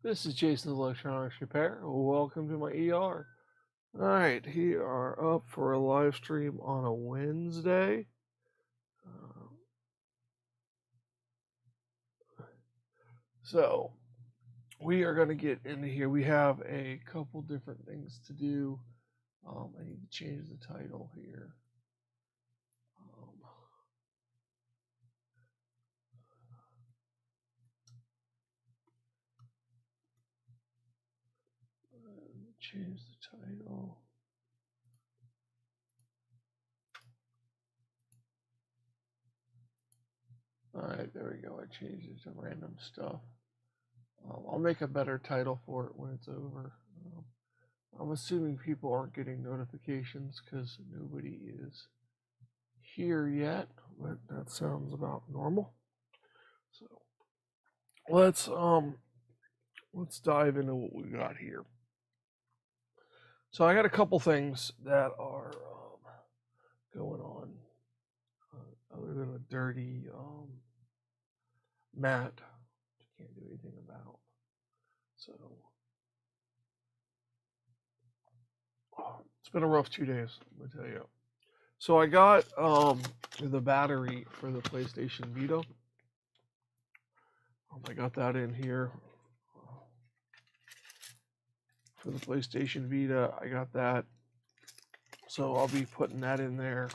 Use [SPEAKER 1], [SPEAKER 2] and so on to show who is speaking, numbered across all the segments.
[SPEAKER 1] This is Jason's Electronics Repair. Welcome to my ER. Alright, here are up for a live stream on a Wednesday. So, we are going to get into here. We have a couple different things to do. I need to change the title here. Change the title. Alright, there we go. I changed it to random stuff. I'll make a better title for it when it's over. I'm assuming people aren't getting notifications because nobody is here yet, but that sounds about normal. So let's dive into what we got here. So I got a couple things that are going on other than a dirty mat, which I can't do anything about. So it's been a rough 2 days, I'm gonna tell you. So I got the battery for the PlayStation Vita. I got that in here for the PlayStation Vita. I got that, so I'll be putting that in there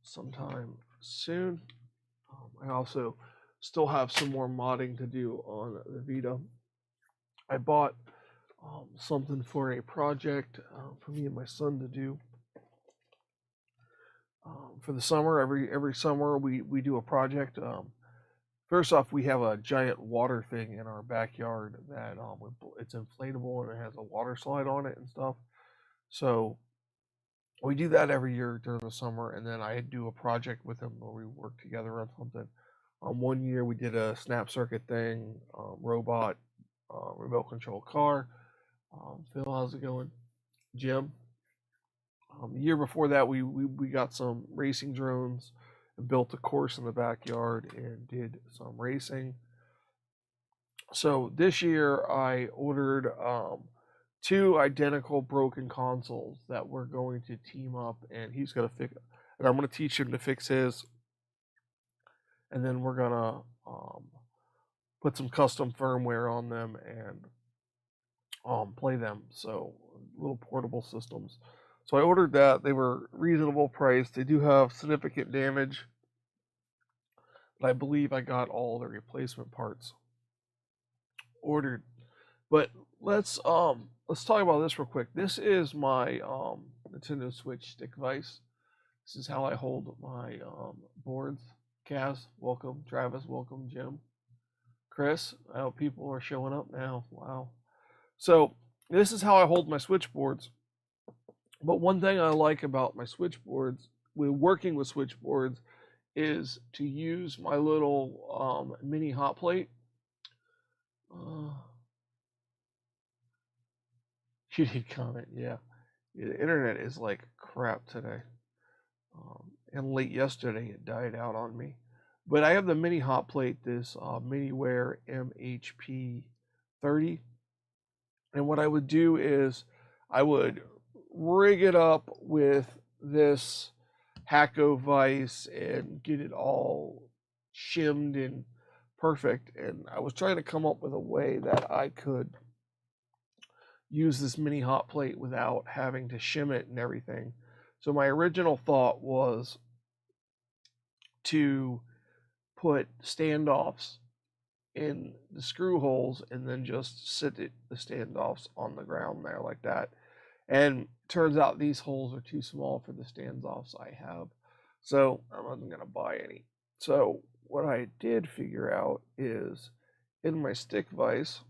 [SPEAKER 1] sometime soon. I also still have some more modding to do on the Vita. I bought something for a project for me and my son to do for the summer. Every summer we do a project. First off, we have a giant water thing in our backyard that it's inflatable and it has a water slide on it and stuff. So we do that every year during the summer, and then I do a project with him where we work together on something. 1 year we did a snap circuit thing, robot, remote control car. Phil, how's it going? Jim. The year before that, we got some racing drones and built a course in the backyard and did some racing. So this year I ordered two identical broken consoles that we're going to team up, and he's gonna fix, and I'm gonna teach him to fix his, and then we're gonna put some custom firmware on them and play them. So little portable systems. So I ordered that. They were reasonable price. They do have significant damage, but I believe I got all the replacement parts ordered. But let's talk about this real quick. This is my Nintendo Switch stick vise. This is how I hold my boards. Kaz, welcome. Travis, welcome. Jim, Chris. I hope people are showing up now. Wow. So this is how I hold my switchboards. But one thing I like about my switchboards, when working with switchboards, is to use my little mini hot plate. You did comment, yeah. The internet is like crap today. And late yesterday it died out on me. But I have the mini hot plate, this Miniware MHP 30. And what I would do is I would rig it up with this Hacko vise and get it all shimmed and perfect. And I was trying to come up with a way that I could use this mini hot plate without having to shim it and everything. So my original thought was to put standoffs in the screw holes and then just sit the standoffs on the ground there like that. And turns out these holes are too small for the standoffs I have, so I wasn't going to buy any. So what I did figure out is in my stick vise,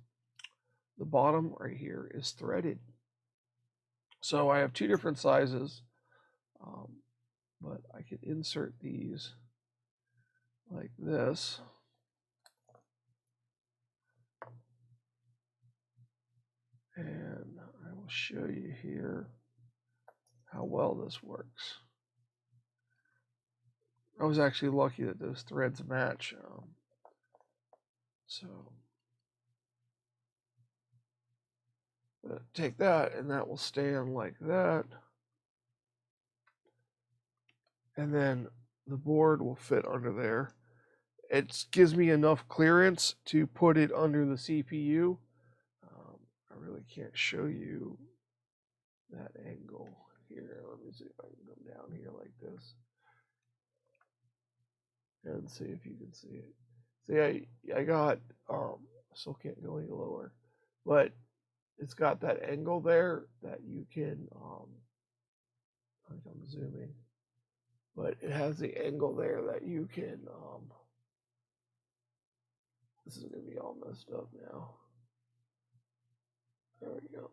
[SPEAKER 1] the bottom right here is threaded. So I have two different sizes, but I could insert these like this. And I will show you here how well this works. I was actually lucky that those threads match. So take that, and that will stand like that. And then the board will fit under there. It gives me enough clearance to put it under the CPU. I really can't show you that angle here. Let me see if I can come down here like this and see if you can see it. See, I got, still can't go any lower, but it's got that angle there that you can, I think I'm zooming, but it has the angle there that you can, this is going to be all messed up now. There we go.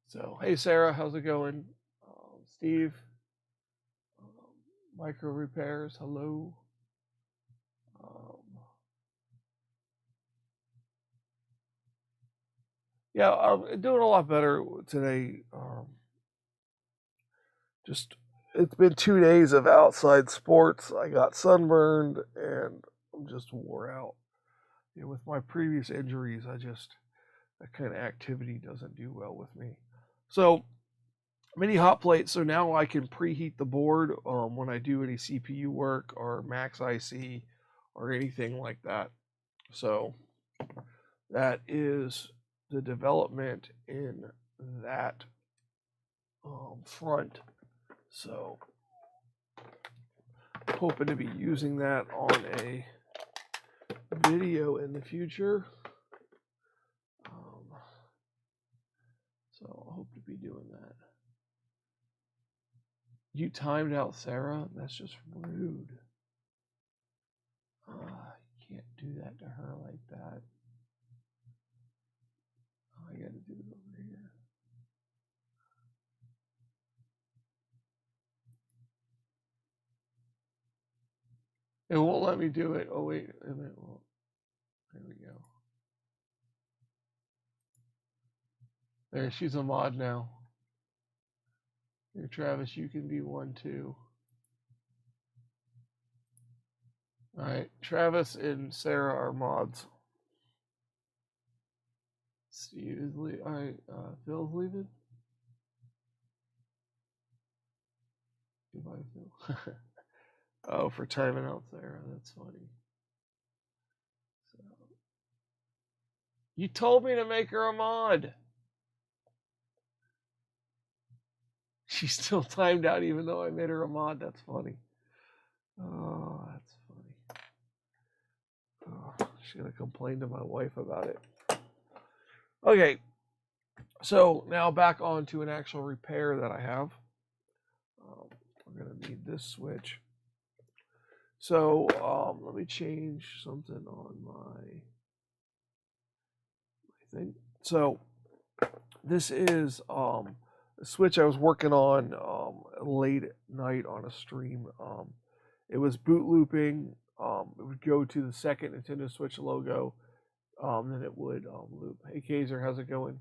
[SPEAKER 1] So, hey Sarah, how's it going? Steve, Micro Repairs, hello. Yeah, I'm doing a lot better today. Just it's been 2 days of outside sports. I got sunburned and I'm just wore out. You know, with my previous injuries, that kind of activity doesn't do well with me. So mini hot plate. So now I can preheat the board when I do any CPU work or Max IC or anything like that. So that is the development in that front. So hoping to be using that on a video in the future. So I hope to be doing that. You timed out Sarah? That's just rude. You can't do that to her like that. I gotta do it over here. It won't let me do it. Oh wait a minute. Well, there we go. There, she's a mod now. Here, Travis, you can be one too. All right, Travis and Sarah are mods. Steve is leaving. All right, Phil's leaving. Goodbye, Phil. Oh, for timing out Sarah. That's funny. So, you told me to make her a mod. She still timed out even though I made her a mod. That's funny. Oh, that's funny. Oh, she's going to complain to my wife about it. Okay. So now back on to an actual repair that I have. We're going to need this switch. So let me change something on my thing. So this is a switch I was working on late at night on a stream. It was boot looping. It would go to the second Nintendo Switch logo. Then it would loop. Hey Kaiser, how's it going?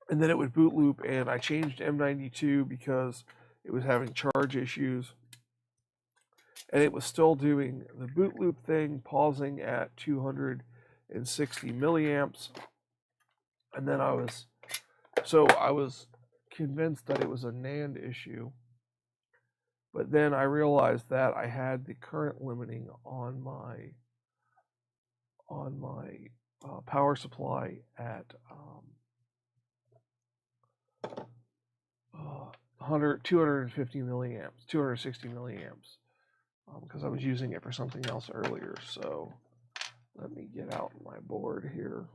[SPEAKER 1] And then it would boot loop, and I changed M92 because it was having charge issues. And it was still doing the boot loop thing, pausing at 260 milliamps. And then I was convinced that it was a NAND issue. But then I realized that I had the current limiting on my power supply at 250 milliamps, 260 milliamps, because I was using it for something else earlier. So let me get out my board here.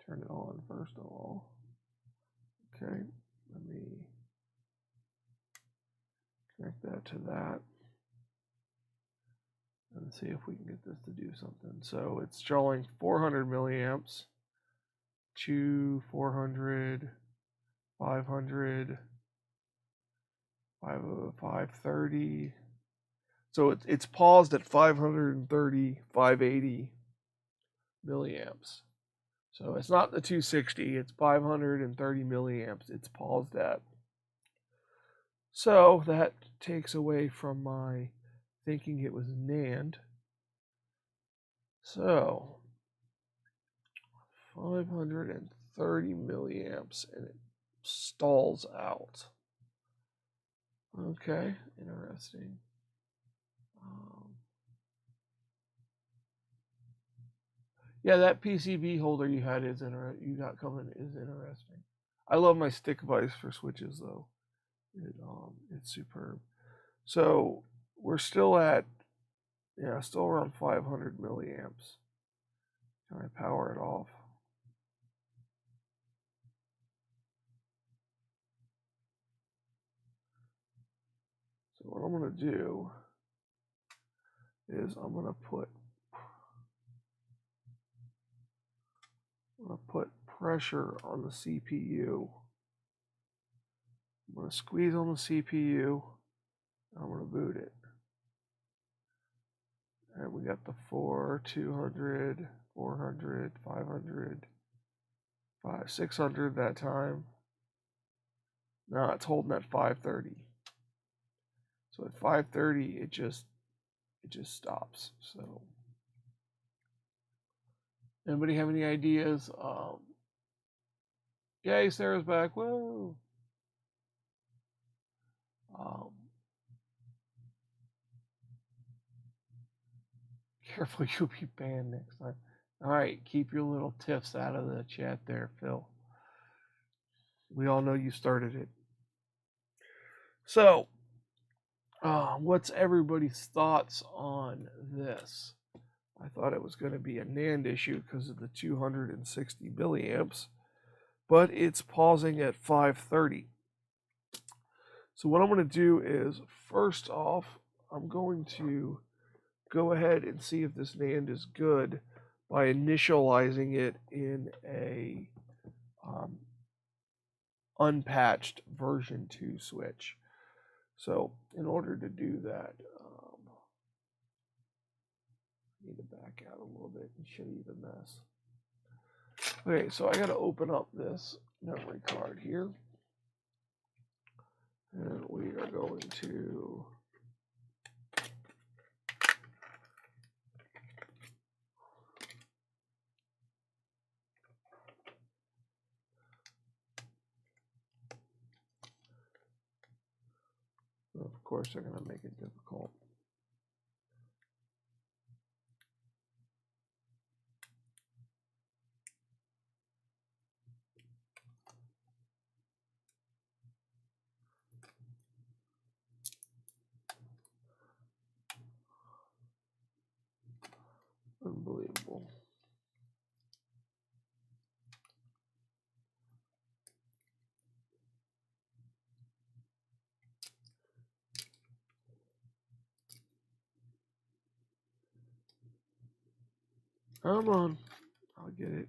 [SPEAKER 1] Turn it on first of all. Okay, let me connect that to that and see if we can get this to do something. So it's drawing 400 milliamps to 400, 500, 530. So it's paused at 530, 580 milliamps. So it's not the 260, it's 530 milliamps it's paused at. So that takes away from my thinking it was NAND. So 530 milliamps, and it stalls out. Okay, interesting. Yeah, that PCB holder you had you got coming is interesting. I love my stick vise for switches though. It's superb. So we're still at still around 500 milliamps. Can I power it off? So what I'm gonna do is I'm gonna put pressure on the CPU. I'm gonna squeeze on the CPU. And I'm gonna boot it. And we got the 200, 400, 500, 600 that time. No, it's holding at 530. So at 530, it just stops. So, anybody have any ideas? Yay, Sarah's back. Whoa. Careful, you'll be banned next time. All right, keep your little tiffs out of the chat there, Phil. We all know you started it. So, what's everybody's thoughts on this? I thought it was going to be a NAND issue because of the 260 milliamps, but it's pausing at 530. So what I'm going to do is, first off, I'm going to go ahead and see if this NAND is good by initializing it in a unpatched version 2 switch. So in order to do that, I need to back out a little bit and show you the mess. Okay, so I got to open up this memory card here. And we are going to of course they're going to make it difficult. Unbelievable. Come on. I'll get it.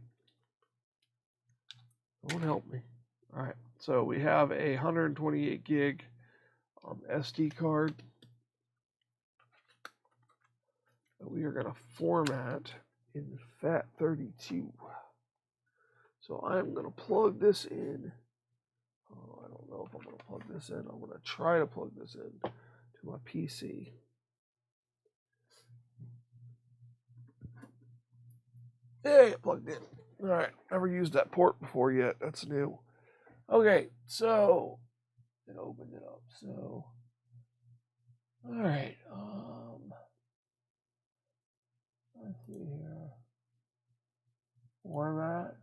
[SPEAKER 1] Don't help me. All right. So we have a 128 gig SD card that we are going to format in FAT32. So I'm going to plug this in. I don't know if I'm going to plug this in. I'm going to try to plug this in to my PC. Yeah, it plugged in. All right, never used that port before yet. That's new. Okay, so it opened it up. So, all right. Let's see here. Format.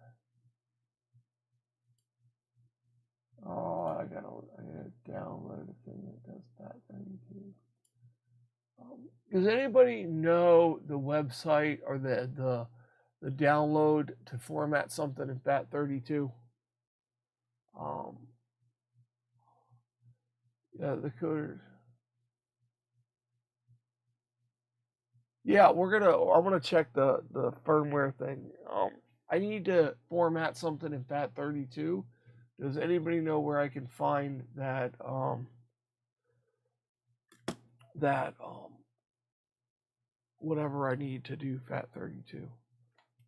[SPEAKER 1] Oh, I gotta download a thing that does FAT32. Does anybody know the website or the download to format something in FAT32? Yeah, the coders. Yeah, I'm gonna check the firmware thing. I need to format something in FAT32. Does anybody know where I can find that whatever I need to do FAT32?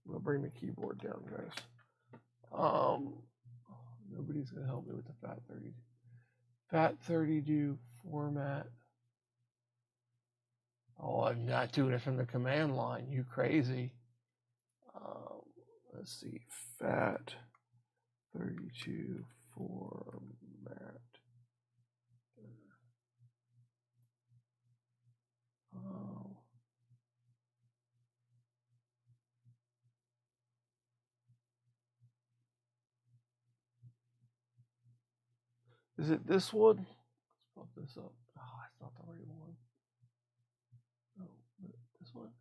[SPEAKER 1] I'm gonna bring the keyboard down, guys. Nobody's gonna help me with the FAT32. FAT32 format. Oh, I'm not doing it from the command line. You crazy? let's see, FAT32 format. Oh. Is it this one? Let's pop this up. Oh, that's not the right one. No, this one.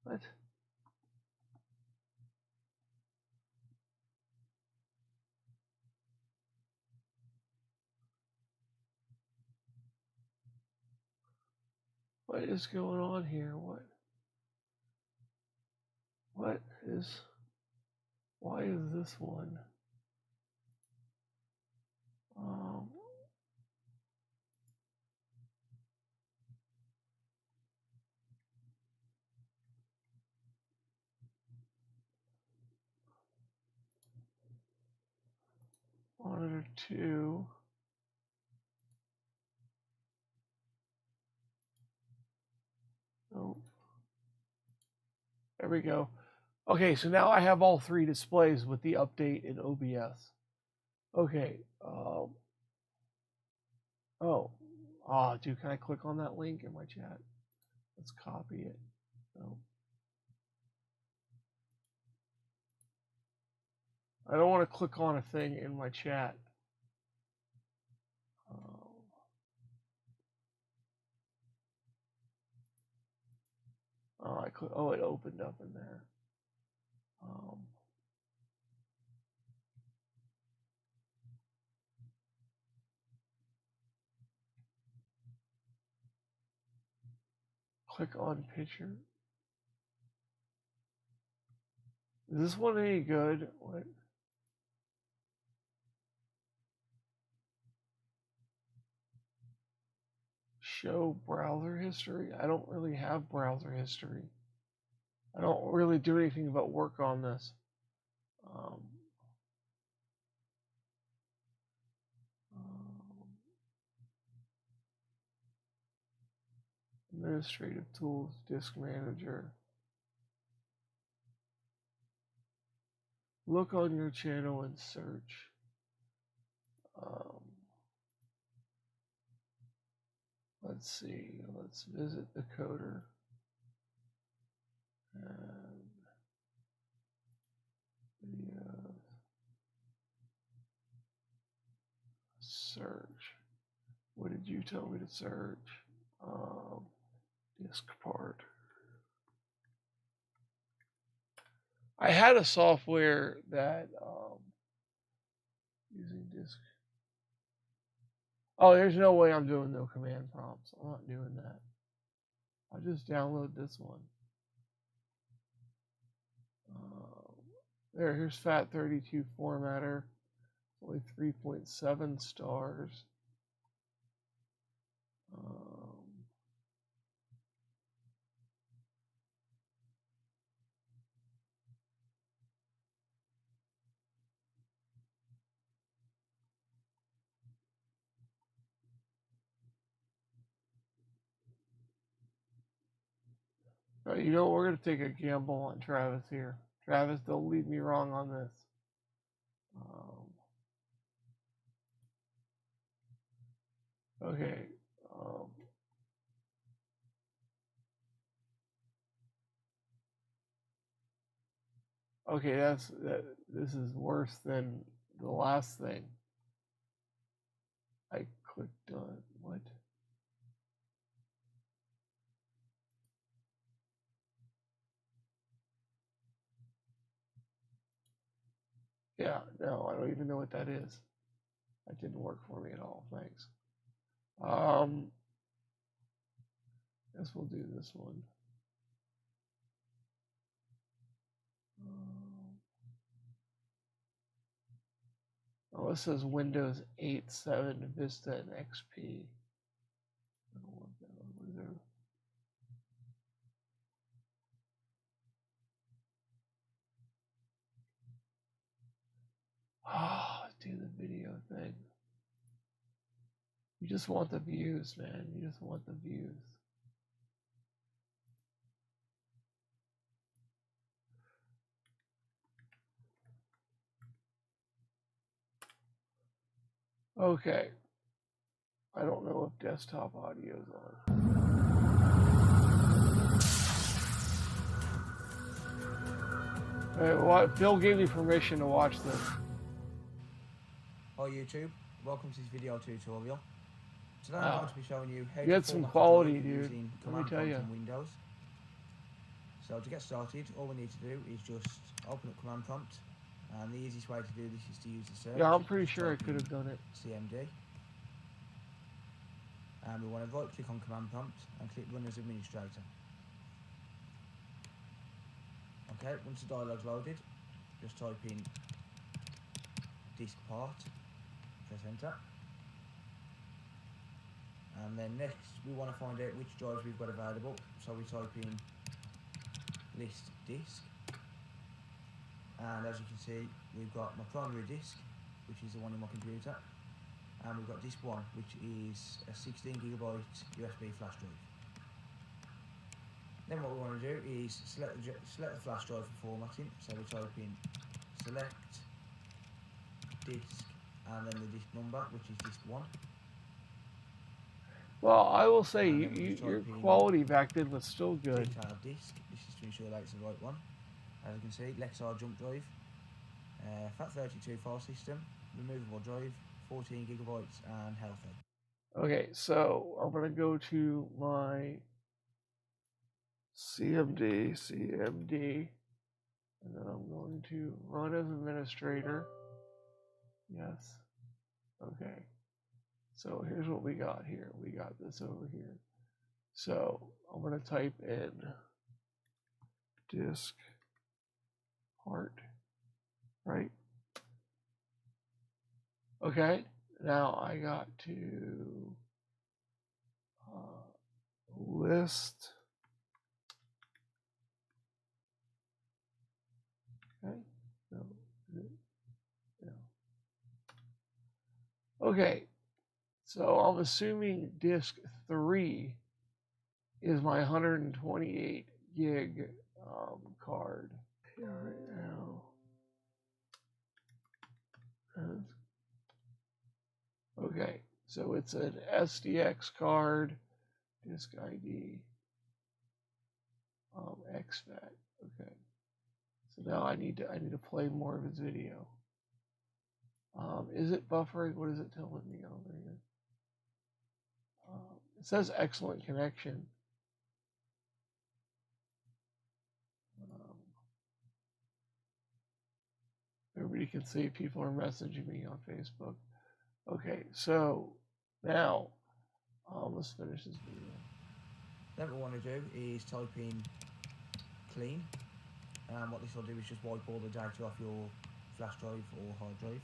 [SPEAKER 1] What? What is going on here? What is? Why is this one? Um, Monitor 2. Oh, there we go. Okay, so now I have all three displays with the update in OBS. Okay. Dude, can I click on that link in my chat? Let's copy it. No. I don't want to click on a thing in my chat. It opened up in there. Click on picture. Is this one any good? What? Show browser history? I don't really have browser history. I don't really do anything but work on this. Administrative tools, disk manager. Look on your channel and search. Let's see. Let's visit the coder. And videos. Search. What did you tell me to search? Disk part. I had a software that using disk. Oh, there's no way I'm doing no command prompts. I'm not doing that. I'll just download this one. Here's FAT32 formatter. Only 3.7 stars. You know, we're going to take a gamble on Travis here. Travis, don't lead me wrong on this. Okay. Okay, this is worse than the last thing. I clicked on what? Yeah, no, I don't even know what that is. That didn't work for me at all. Thanks. Guess we'll do this one. Oh, this says Windows 8, 7, Vista, and XP. I don't want that one either. Oh, do the video thing. You just want the views, man. You just want the views. Okay. I don't know if desktop audio is on. All right, well, Phil gave me permission to watch this.
[SPEAKER 2] Hi YouTube, welcome to this video tutorial. Today I'm going to be showing you how
[SPEAKER 1] You
[SPEAKER 2] to
[SPEAKER 1] had some
[SPEAKER 2] format
[SPEAKER 1] quality,
[SPEAKER 2] a drive
[SPEAKER 1] dude.
[SPEAKER 2] using
[SPEAKER 1] Let me
[SPEAKER 2] command
[SPEAKER 1] tell
[SPEAKER 2] prompt
[SPEAKER 1] you.
[SPEAKER 2] in Windows. So to get started, all we need to do is just open up command prompt, and the easiest way to do this is to use the search.
[SPEAKER 1] Yeah, I'm pretty
[SPEAKER 2] Just
[SPEAKER 1] sure I
[SPEAKER 2] type
[SPEAKER 1] could
[SPEAKER 2] in
[SPEAKER 1] have done it.
[SPEAKER 2] CMD. And we want to right click on command prompt and click run as administrator. Okay, once the dialog's loaded, just type in disk part, press enter. And then next we want to find out which drives we've got available, so we type in list disk, and as you can see we've got my primary disk, which is the one in my computer, and we've got disk 1, which is a 16GB USB flash drive. Then what we want to do is select the flash drive for formatting, so we type in select disk and then the disk number, which is disk 1.
[SPEAKER 1] Well, I will say your quality back then was still good.
[SPEAKER 2] Detailed disk. This is to ensure that it's the right one. As you can see, Lexar jump drive, FAT32 file system, removable drive, 14GB and healthy.
[SPEAKER 1] Okay, so I'm gonna go to my CMD, and then I'm going to run as administrator. Yes. Okay. So here's what we got here. We got this over here. So I'm going to type in disk part, right? Okay. Now I got to list. Okay. No. Yeah. Okay. So I'm assuming disk 3 is my 128 gig card here right now. Okay, so it's an SDX card, disk ID, exFAT. Okay, so now I need to play more of his video. Is it buffering? What is it telling me over here? It says excellent connection. Everybody can see people are messaging me on Facebook. Okay, so now let's finish this video.
[SPEAKER 2] Then what we want to do is type in clean, and what this will do is just wipe all the data off your flash drive or hard drive.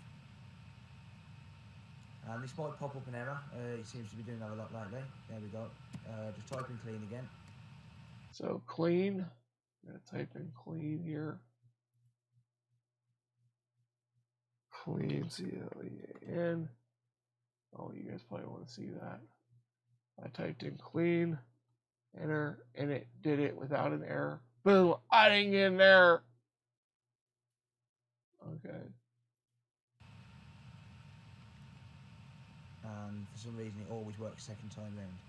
[SPEAKER 2] And this might pop up an error, it seems to be doing that a lot lately. There we go. Just type in clean again.
[SPEAKER 1] So clean, I'm going to type in clean here. Clean, C-L-E-A-N. Oh, you guys probably want to see that. I typed in clean, enter, and it did it without an error. Boom, I didn't get an error. Okay.
[SPEAKER 2] And for some reason it always works second time round.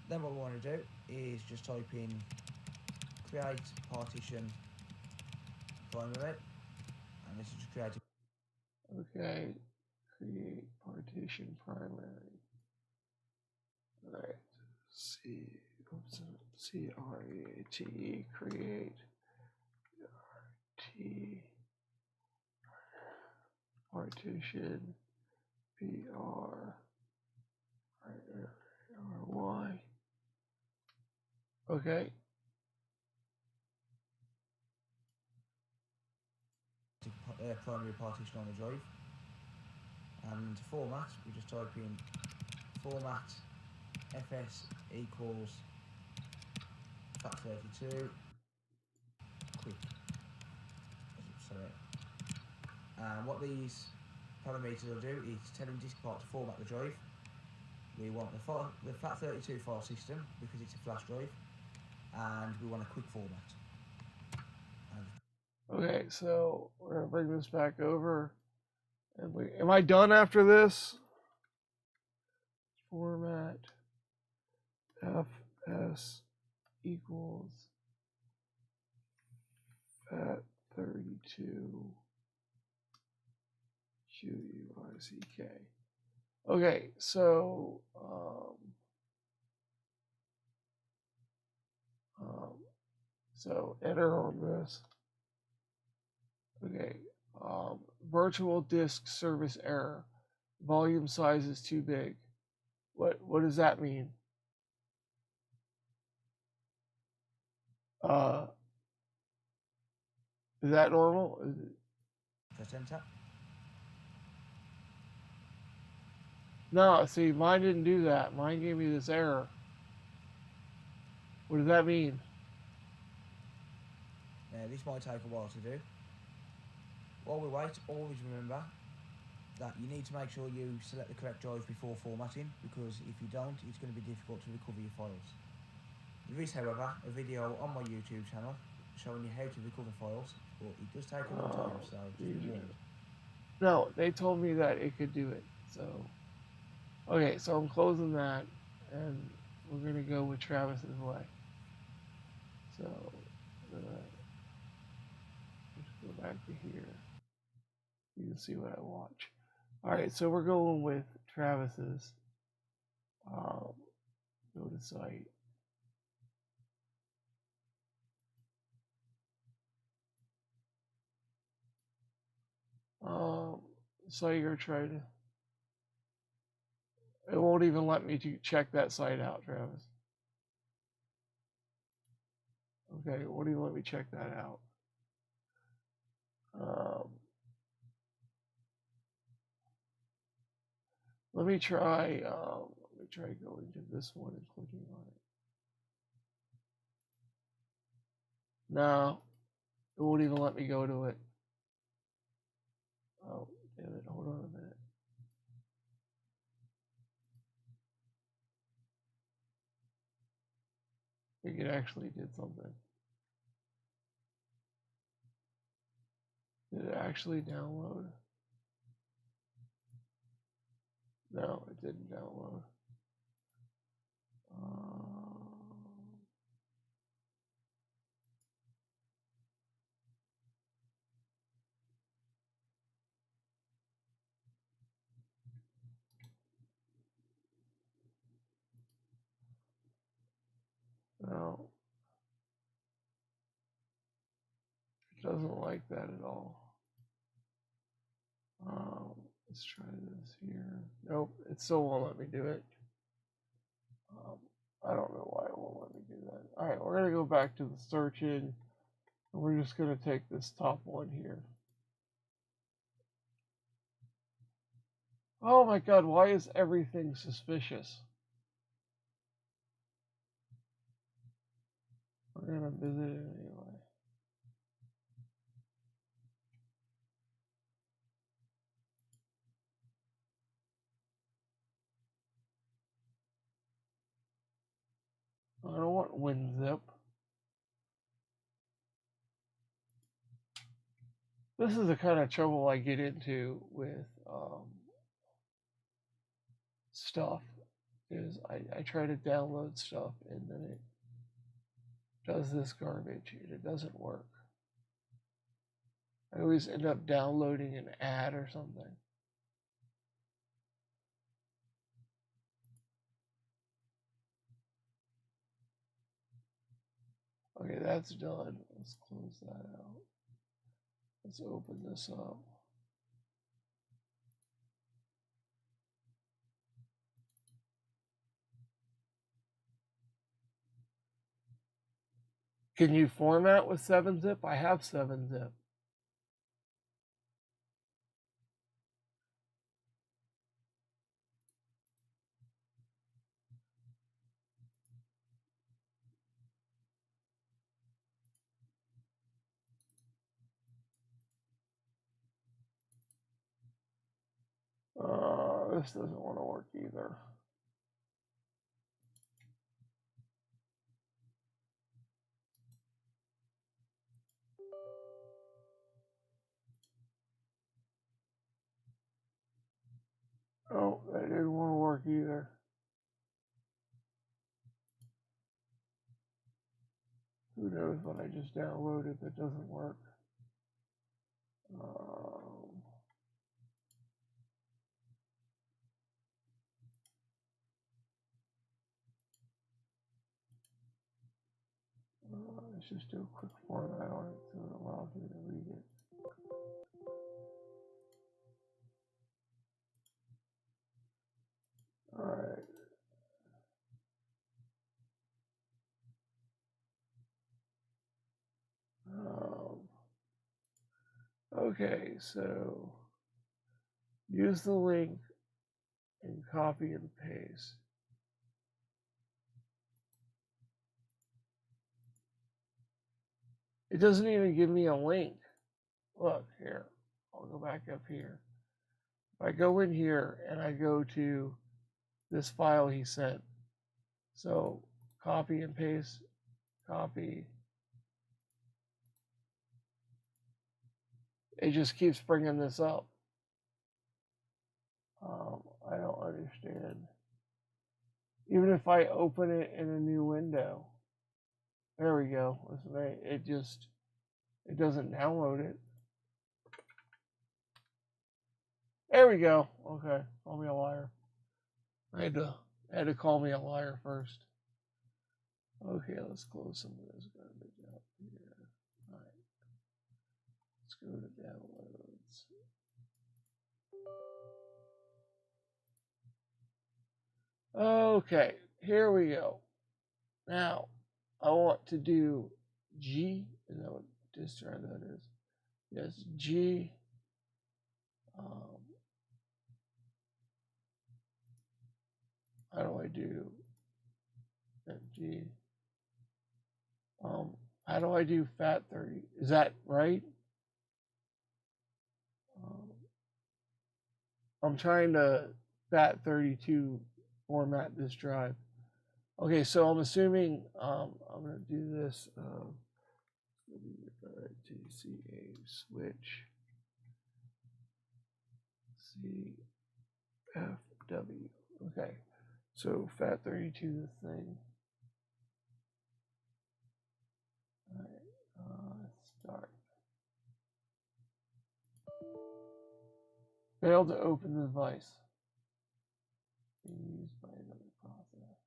[SPEAKER 2] Then what we want to do is just type in create partition primary, and this is just create a...
[SPEAKER 1] Okay, create partition primary. All right, C-R-E-A-T-E, create T partition P-R-I-R-Y. Okay.
[SPEAKER 2] primary partition on the drive, and to format we just type in format fs equals FAT32 quick. Sorry. And what these parameters will do is telling disk part to format the drive. We want the FAT32 file system because it's a flash drive, and we want a quick format.
[SPEAKER 1] Okay, so we're going to bring this back over, And am I done after this? Format fs equals fat32 quck. Okay, so so enter on this. Okay, virtual disk service error. Volume size is too big. What does that mean? Is that normal?
[SPEAKER 2] Press enter.
[SPEAKER 1] No, see, mine didn't do that. Mine gave me this error. What does that mean?
[SPEAKER 2] This might take a while to do. While we wait, always remember that you need to make sure you select the correct drive before formatting, because if you don't, it's going to be difficult to recover your files. There is, however, a video on my YouTube channel showing you how to recover files, but it does take a long time, so just be warned.
[SPEAKER 1] No, they told me that it could do it. So, okay, so I'm closing that, and we're gonna go with Travis's way. So, let's go back to here. You can see what I watch. All right, so we're going with Travis's. Go to site. So you're trying to. It won't even let me check that site out, Travis. Okay, it won't even let me check that out. Let me try going to this one and clicking on it. No, it won't even let me go to it. Oh, damn it, hold on a minute. I think it actually did something. Did it actually download? No, it didn't download. No, it doesn't like that at all. Let's try this here. Nope, it still won't let me do it. I don't know why it won't let me do that. All right, we're gonna go back to the searching, and we're just gonna take this top one here. Oh my God, why is everything suspicious? We're gonna visit it anyway. I don't want WinZip. This is the kind of trouble I get into with stuff. Is I try to download stuff and then it does this garbage and it doesn't work. I always end up downloading an ad or something. Okay, that's done. Let's close that out. Let's open this up. Can you format with 7-zip? I have 7-zip. This doesn't want to work either. Who knows what I just downloaded that doesn't work. Let's just do a quick format on it so it allows me to read it. Alright. Okay, so use the link and copy and paste. It doesn't even give me a link. Look here, I'll go back up here. If I go in here and I go to this file he sent, so copy and paste, copy. It just keeps bringing this up. I don't understand. Even if I open it in a new window, there we go. It doesn't download it. There we go. Okay, call me a liar. I had to call me a liar first. Okay, let's close some of this garbage out here. All right, let's go to downloads. Okay, here we go. Now, I want to do G. Is that what disk drive that is? Yes, G. How do I do G? How do I do FAT30? Is that right? I'm trying to FAT32 format this drive. Okay, so I'm assuming I'm going to do this. TCA switch CFW. Okay, so FAT32 this thing. All right, start. Failed to open the device. Being used by another process.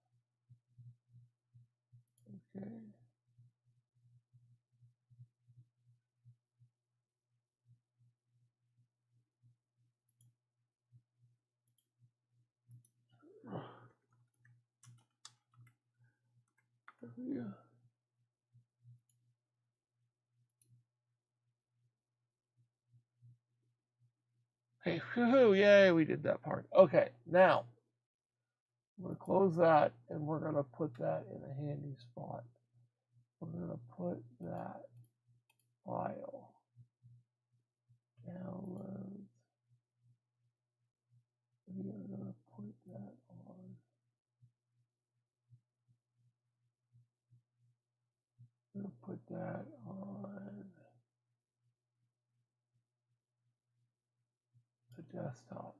[SPEAKER 1] Okay. Yeah. Hey, woohoo, yay, we did that part. Okay, now we're going to close that and we're going to put that in a handy spot. We're going to put that file downloads. We're going to put that on. We're going to put that on the desktop.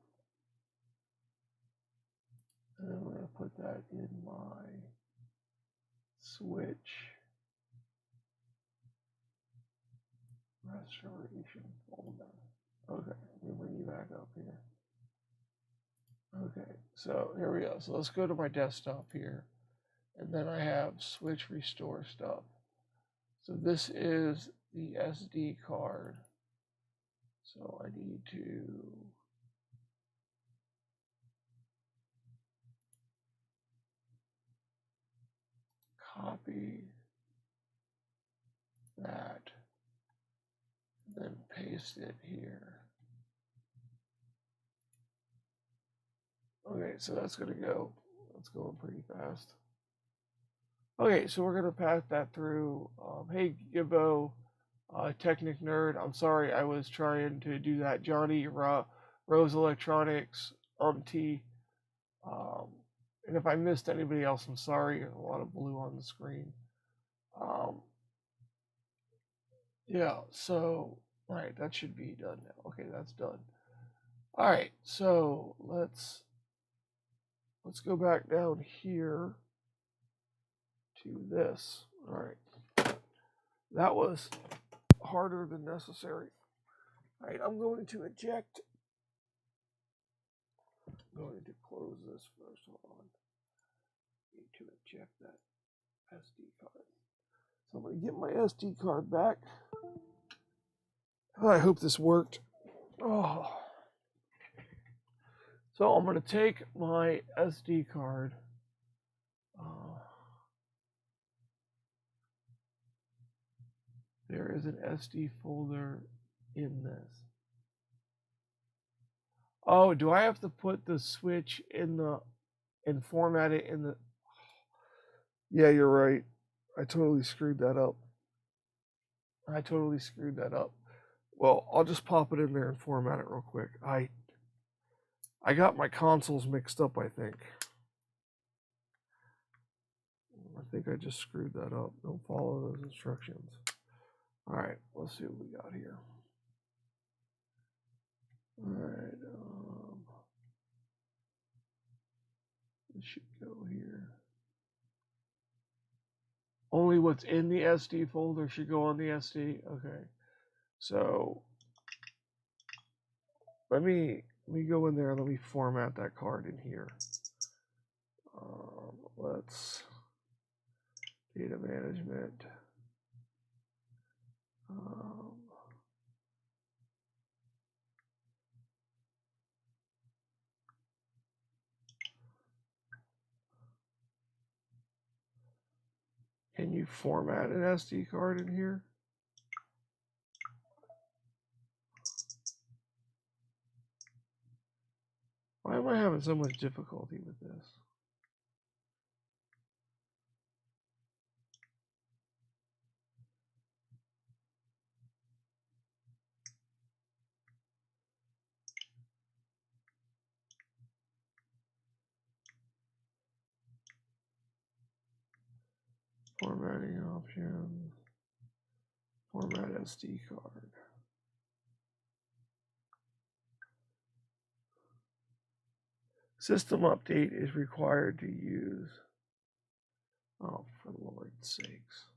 [SPEAKER 1] And then we're going to put that in my switch restoration folder. Okay, let me bring you back up here. Okay, so here we go. So let's go to my desktop here. And then I have switch restore stuff. So this is the SD card. So I need to copy that, then paste it here. Okay, so that's going to go. That's going pretty fast. Okay, so we're going to pass that through. Hey, Gibbo, Technic Nerd. I'm sorry I was trying to do that. Johnny, Rose Electronics, T. And if I missed anybody else, I'm sorry. A lot of blue on the screen. Yeah, so, right, that should be done now. Okay, that's done. All right, so let's go back down here to this. All right. That was harder than necessary. All right, I'm going to eject. I'm going to close this first. Hold on. Need to eject that SD card. So I'm going to get my SD card back. I hope this worked. Oh. So I'm going to take my SD card. There is an SD folder in this. Oh, do I have to put the switch in the and format it in the? Yeah, you're right. I totally screwed that up. Well, I'll just pop it in there and format it real quick. I got my consoles mixed up, I think. I just screwed that up. Don't follow those instructions. All right, let's see what we got here. All right, this should go here. Only what's in the SD folder should go on the SD. Okay, so let me go in there and let me format that card in here. Let's data management. Can you format an SD card in here? Why am I having so much difficulty with this? Formatting options. Format SD card. System update is required to use. Oh, for the Lord's sakes.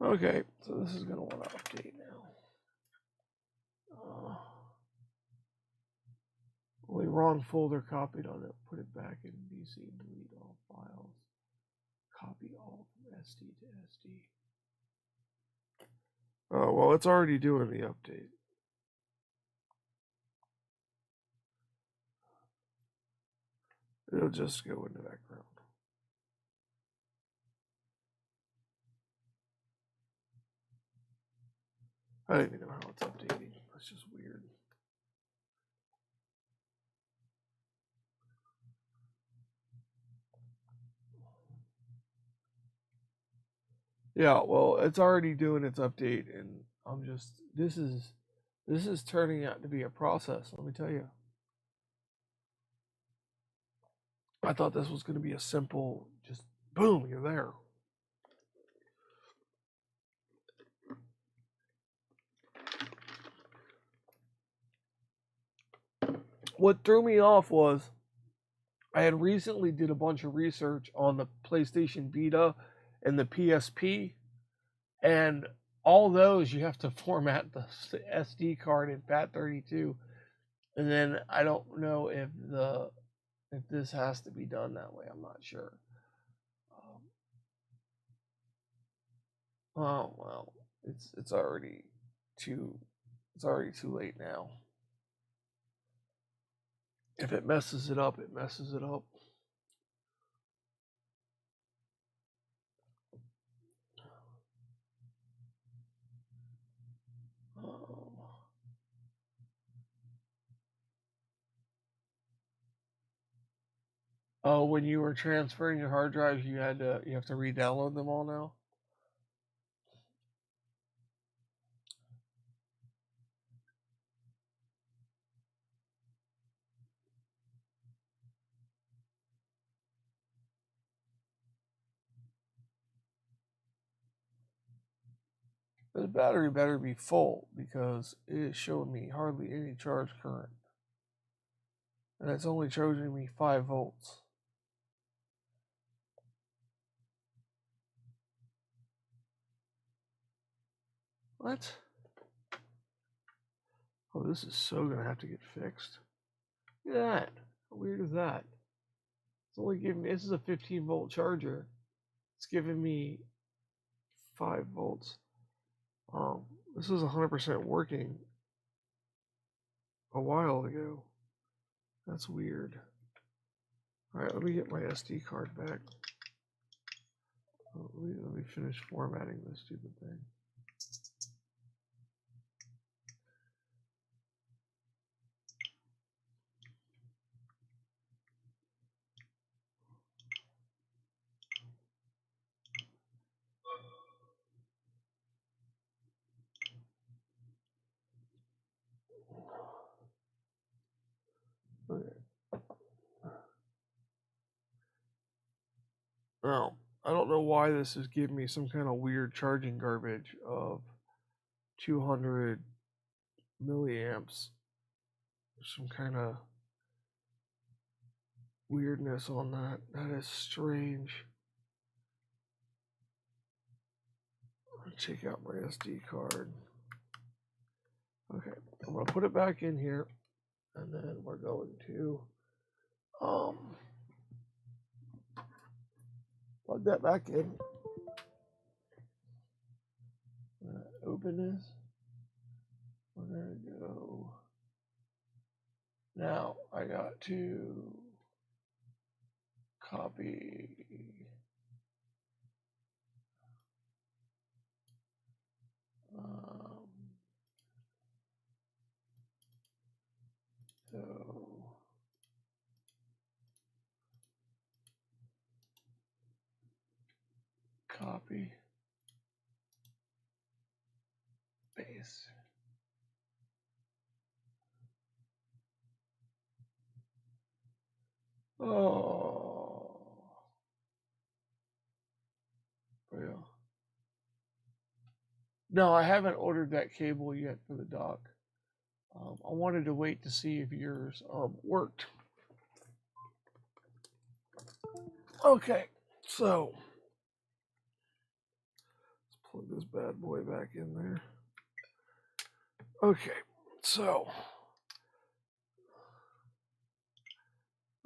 [SPEAKER 1] Okay, so this is going to want to update now. Only wrong folder copied on it. Put it back in DC. Delete all files. Copy all from SD to SD. Oh, well, it's already doing the update. It'll just go in the background. I don't even know how it's updating. That's just weird. Yeah, well, it's already doing its update, and I'm just this is turning out to be a process. Let me tell you. I thought this was going to be a simple, just boom, you're there. What threw me off was I had recently did a bunch of research on the PlayStation Vita and the PSP, and all those you have to format the SD card in FAT32, and then I don't know if this has to be done that way. I'm not sure. Oh well, it's already too late now. If it messes it up, it messes it up. Oh, when you were transferring your hard drives, you have to re-download them all now. The battery better be full because it is showing me hardly any charge current. And it's only charging me 5 volts. What? Oh, this is so gonna have to get fixed. Look at that. How weird is that? It's only giving me, this is a 15-volt charger. It's giving me 5 volts. This was 100% working a while ago. That's weird. Alright, let me get my SD card back. Let me finish formatting this stupid thing. Okay. Now, I don't know why this is giving me some kind of weird charging garbage of 200 milliamps. Some kind of weirdness on that. That is strange. Take out my SD card. Okay, I'm gonna put it back in here, and then we're going to plug that back in. Open this. We're gonna go. Now I got to copy. So copy, paste. Oh, yeah. No, I haven't ordered that cable yet for the dock. I wanted to wait to see if yours worked. Okay, so let's plug this bad boy back in there. Okay, so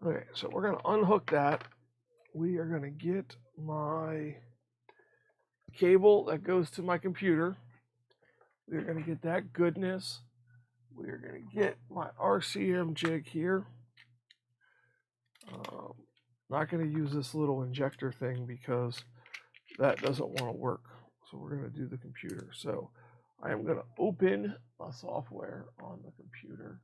[SPEAKER 1] we're gonna unhook that. We are gonna get my cable that goes to my computer. We're gonna get that goodness. We're gonna get my RCM jig here. Not gonna use this little injector thing because that doesn't want to work. So we're gonna do the computer. So I am gonna open my software on the computer.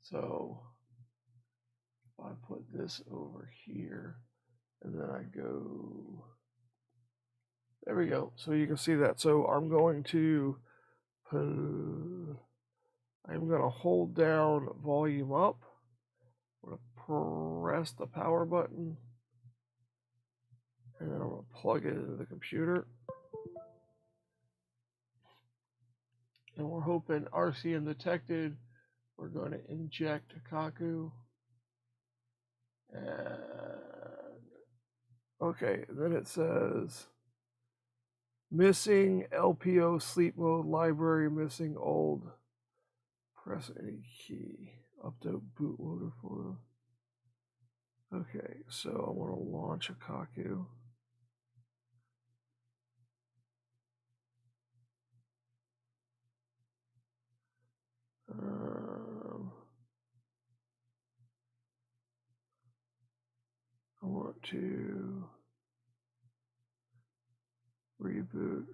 [SPEAKER 1] So if I put this over here and then I go, there we go. So you can see that. So I'm going to hold down volume up. I'm going to press the power button and then I'm going to plug it into the computer. And we're hoping RCM detected. We're going to inject Kaku. And okay, then it says missing LPO sleep mode library, missing old. Press any key. Update bootloader photo. Okay, so I want to launch a Kaku. I want to reboot.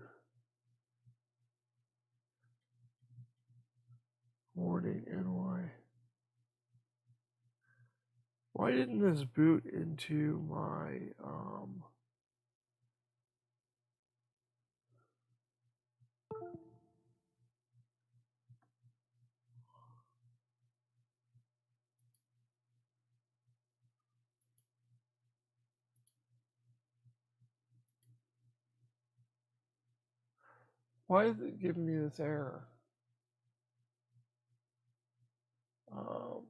[SPEAKER 1] Warning NY. Why didn't this boot into my Why is it giving me this error? Um,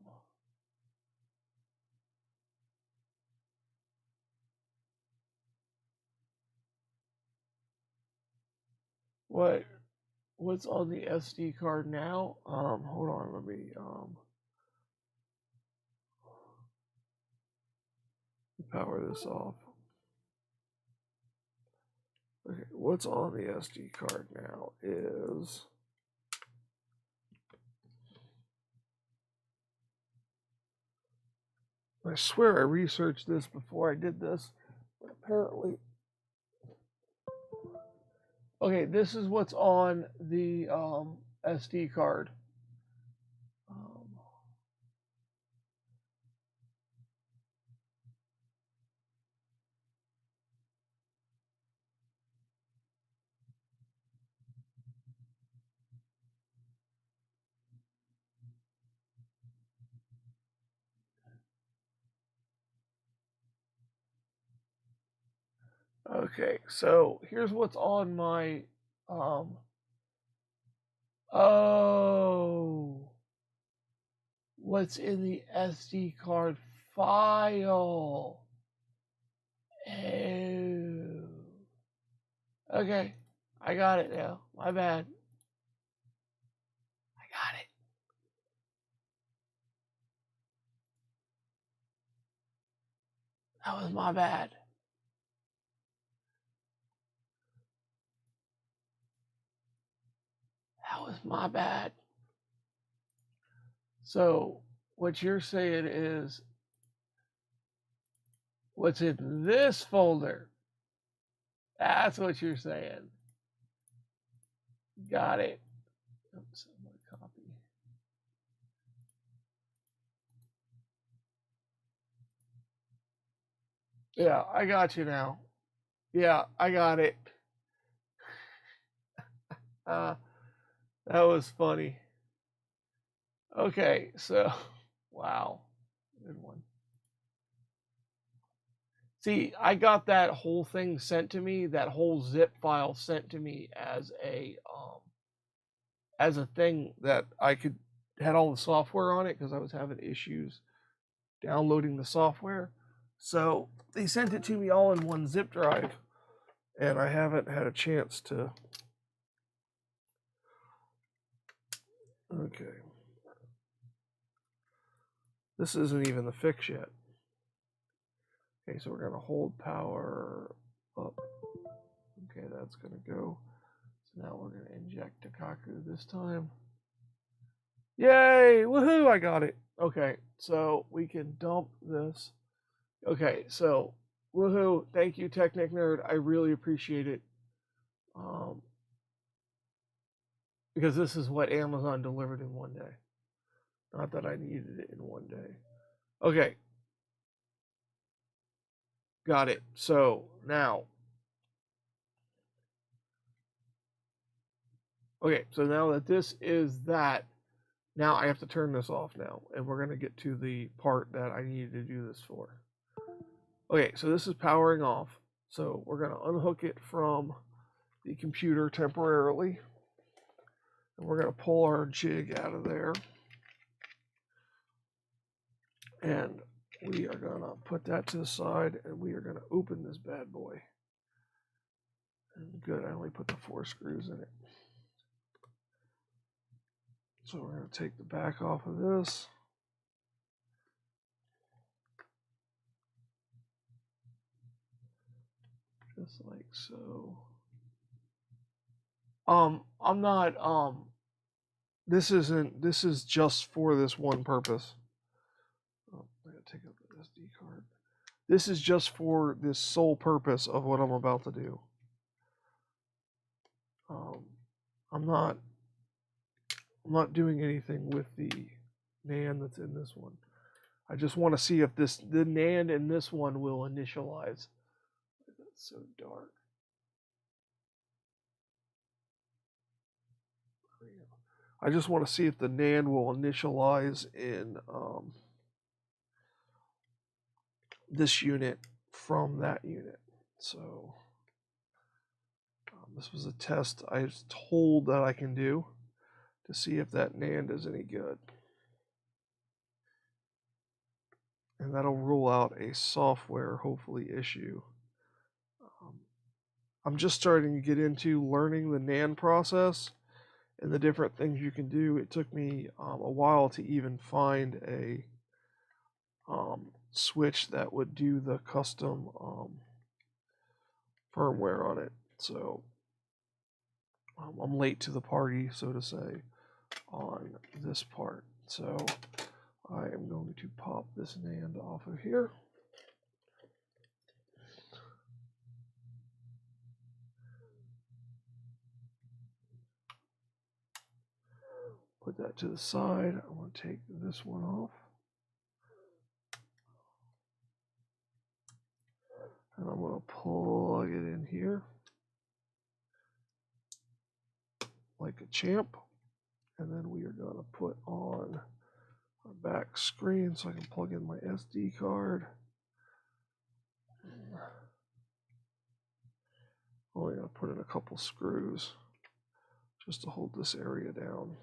[SPEAKER 1] what's on the SD card now? Hold on, let me power this off. Okay, what's on the SD card now is I swear I researched this before I did this, but apparently okay, this is what's on the SD card. Um, okay, so here's what's on my um, oh, what's in the SD card file? Oh, okay, I got it now. My bad. I got it. That was my bad. That was my bad. So what you're saying is what's in this folder. That's what you're saying. Got it. Oops, I'm gonna copy. Yeah, I got you now. Yeah, I got it. Uh, that was funny. Okay, so wow, good one. See, I got that whole thing sent to me, that whole zip file sent to me as a thing that I could had all the software on it because I was having issues downloading the software. So they sent it to me all in one zip drive, and I haven't had a chance to. Okay. This isn't even the fix yet. Okay, so we're going to hold power up. Okay, that's going to go. So now we're going to inject Takaku this time. Yay! Woohoo! I got it. Okay, so we can dump this. Okay, so woohoo! Thank you, Technic Nerd. I really appreciate it. Because this is what Amazon delivered in one day. Not that I needed it in one day. Okay. Got it. So now. Okay, so now that this is that, now I have to turn this off now. And we're going to get to the part that I needed to do this for. Okay, so this is powering off. So we're going to unhook it from the computer temporarily. And we're going to pull our jig out of there. And we are going to put that to the side, and we are going to open this bad boy. And good, I only put the 4 screws in it. So we're going to take the back off of this. Just like so. I'm not, this is just for this one purpose. Oh, I gotta take out the SD card. This is just for this sole purpose of what I'm about to do. I'm not doing anything with the NAND that's in this one. I just want to see if the NAND in this one will initialize. That's so dark. I just want to see if the NAND will initialize in this unit from that unit. So This was a test I was told that I can do to see if that NAND is any good. And that'll rule out a software, hopefully, issue. I'm just starting to get into learning the NAND process and the different things you can do. It took me a while to even find a switch that would do the custom firmware on it. So I'm late to the party, so to say, on this part. So I am going to pop this NAND off of here. Put that to the side. I'm going to take this one off. And I'm going to plug it in here like a champ. And then we are going to put on our back screen so I can plug in my SD card. Only going to put in a couple screws just to hold this area down.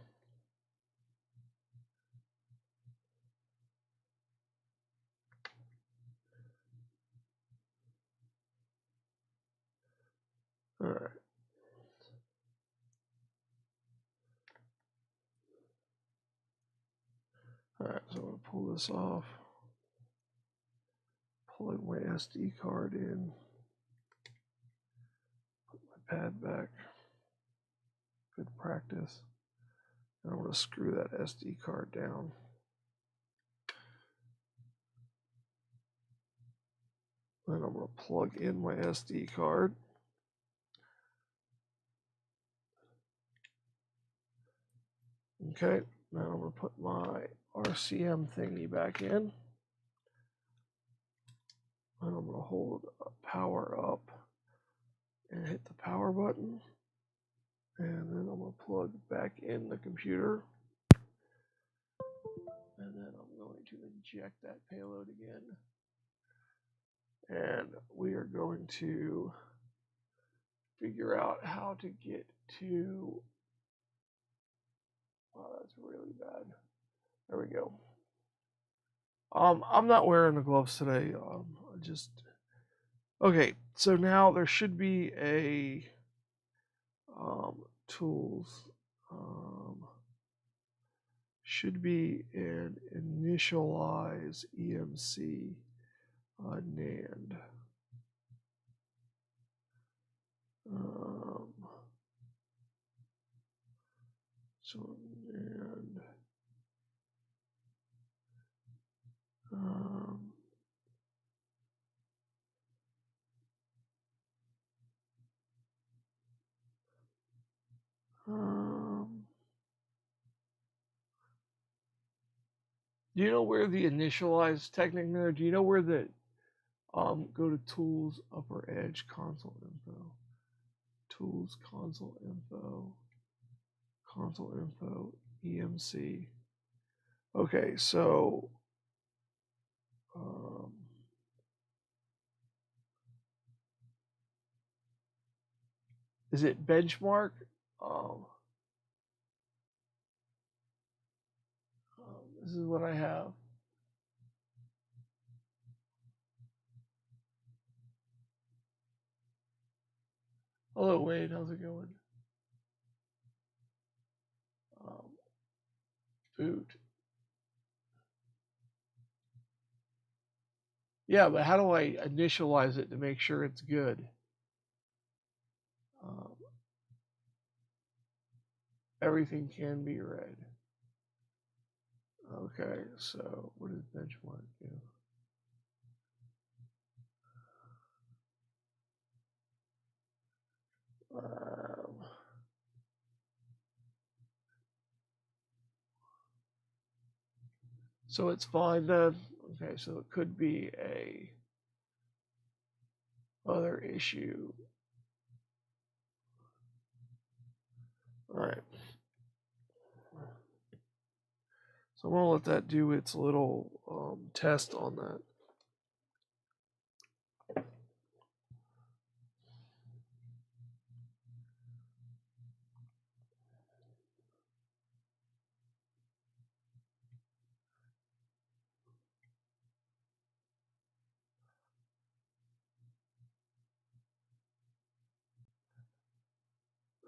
[SPEAKER 1] All right. All right, so I'm going to pull this off. Plug my SD card in. Put my pad back. Good practice. And I'm going to screw that SD card down. Then I'm going to plug in my SD card. Okay, now I'm going to put my RCM thingy back in. And I'm going to hold power up and hit the power button. And then I'm going to plug back in the computer. And then I'm going to inject that payload again. And we are going to figure out how to get to... Wow, that's really bad. There we go. I'm not wearing the gloves today. Okay, so now there should be a tools. Should be an initialize EMC NAND. So NAND. Do you know where the initialize technique there? Do you know where the go to tools, upper edge, console info, tools, console info, EMC. Okay, so is it benchmark? This is what I have. Hello, Wade. How's it going? Boot. Yeah, but how do I initialize it to make sure it's good? Everything can be read. Okay, so what does benchmark do? So it's fine then. Okay, so it could be a other issue. All right. So I'm gonna let that do its little test on that.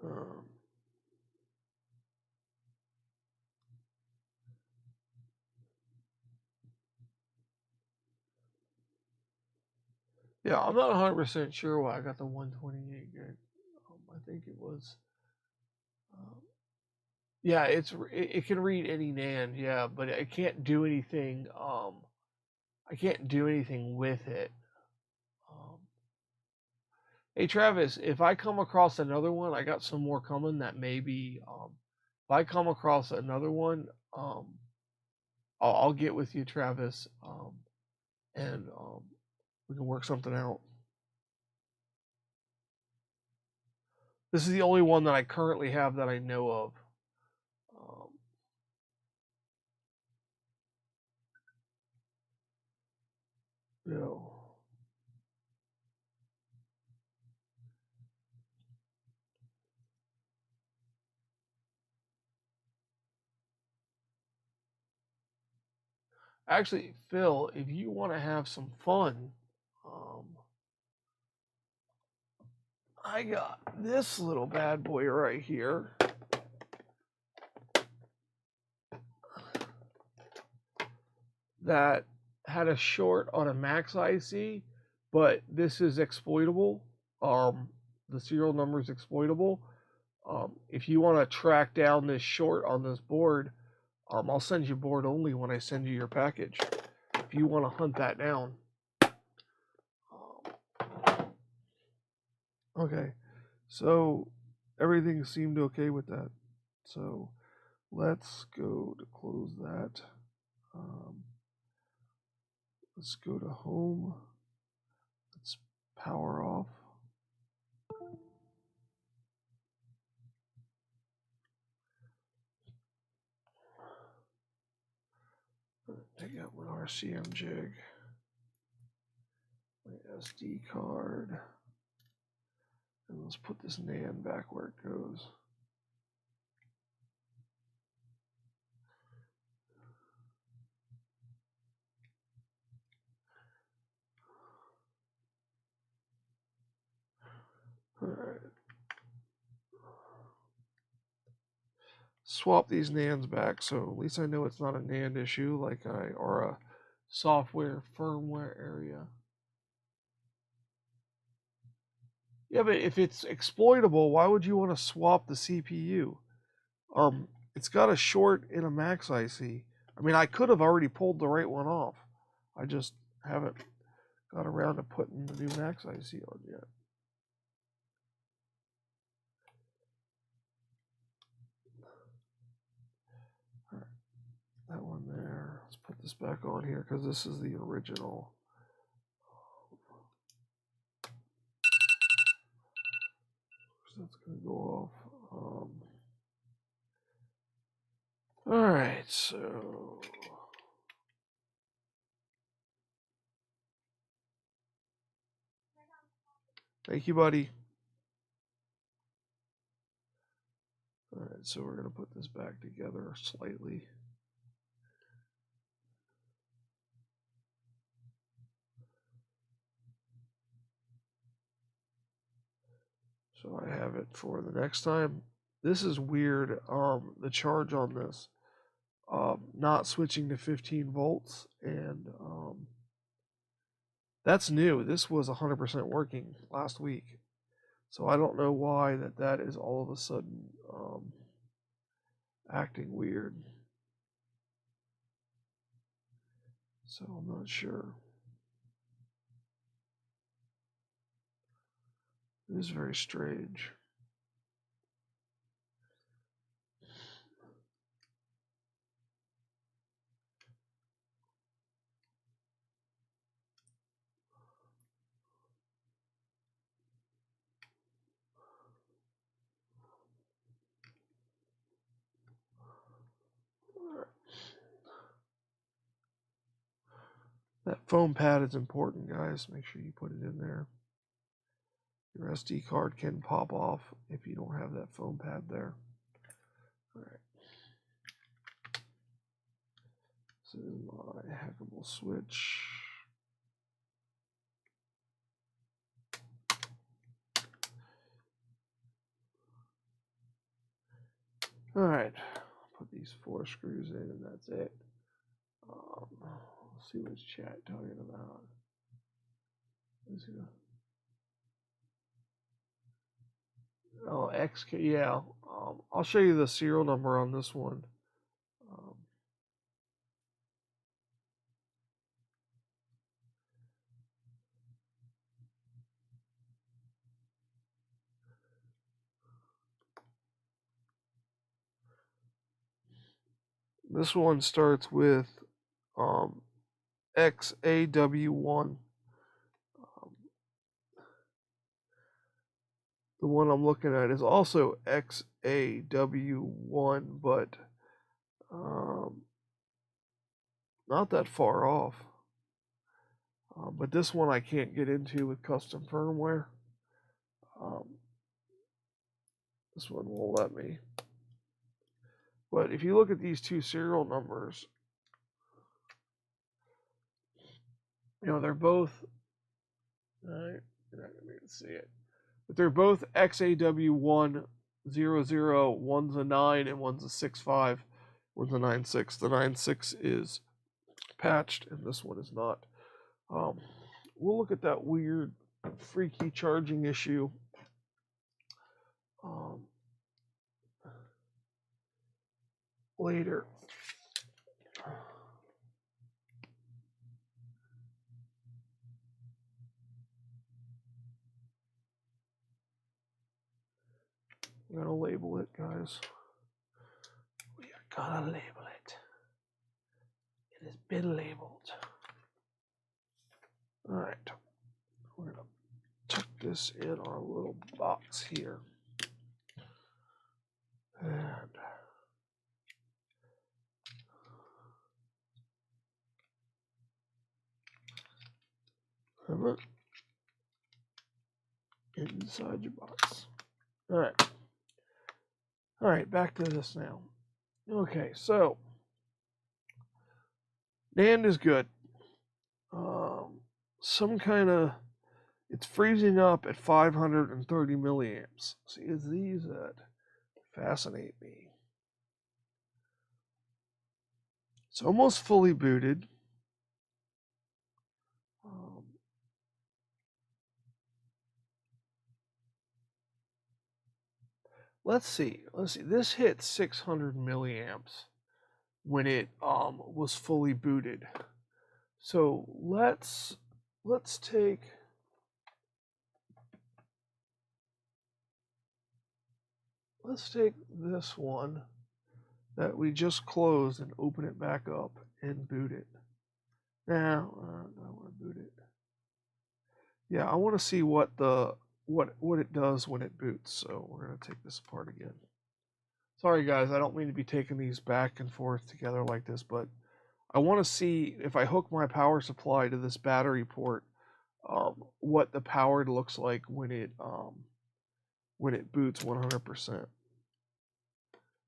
[SPEAKER 1] Um, yeah, I'm not 100% sure why I got the 128 gig. I think it was. Um, yeah, it can read any NAND. Yeah, but I can't do anything. I can't do anything with it. Um, hey Travis, if I come across another one, I got some more coming that maybe. If I come across another one, I'll get with you, Travis, and we can work something out. This is the only one that I currently have that I know of. Um, you know, actually, Phil, if you want to have some fun, um, I got this little bad boy right here. That had a short on a Max IC, but this is exploitable. The serial number is exploitable. If you want to track down this short on this board, I'll send you board only when I send you your package. If you want to hunt that down. Okay, so everything seemed okay with that. So let's go to close that. Let's go to home. Let's power off. I got my RCM jig, my SD card, and let's put this NAND back where it goes. All right. Swap these NANDs back so at least I know it's not a NAND issue or a software firmware area. Yeah, but if it's exploitable, why would you want to swap the CPU? It's got a short in a Max IC. I mean, I could have already pulled the right one off. I just haven't got around to putting the new Max IC on yet. All right, that one there. Let's put this back on here because this is the original. So that's gonna go off. All right, so thank you, buddy. All right, so we're gonna put this back together slightly. So I have it for the next time. This is weird. The charge on this, not switching to 15 volts, and that's new. This was 100% working last week, so I don't know why that is all of a sudden acting weird. So I'm not sure. It is very strange. That foam pad is important, guys. Make sure you put it in there. Your SD card can pop off if you don't have that foam pad there. All right. This is my hackable switch. All right, put these 4 screws in, and that's it. Let's see what's chat talking about. Oh, XK, yeah. I'll show you the serial number on this one. This one starts with XAW1. The one I'm looking at is also XAW1, but not that far off. But this one I can't get into with custom firmware. This one won't let me. But if you look at these 2 serial numbers, you know, they're both, you're not going to be able to see it, but they're both XAW100, one's a 9 and one's a 6.5, one's a 9.6. The 9.6 is patched and this one is not. We'll look at that weird, freaky charging issue later. We're gonna label it, guys. We are gonna label it. It has been labeled. All right. We're gonna tuck this in our little box here. And have it inside your box. All right. All right, back to this now. Okay, so NAND is good. Some kind of, it's freezing up at 530 milliamps. See, it's these that fascinate me. It's almost fully booted. Let's see. This hit 600 milliamps when it was fully booted. So let's take this one that we just closed and open it back up and boot it. Now I want to boot it. Yeah, I want to see what it does when it boots. So we're gonna take this apart again. Sorry guys, I don't mean to be taking these back and forth together like this, but I want to see if I hook my power supply to this battery port, what the power looks like when it boots 100%.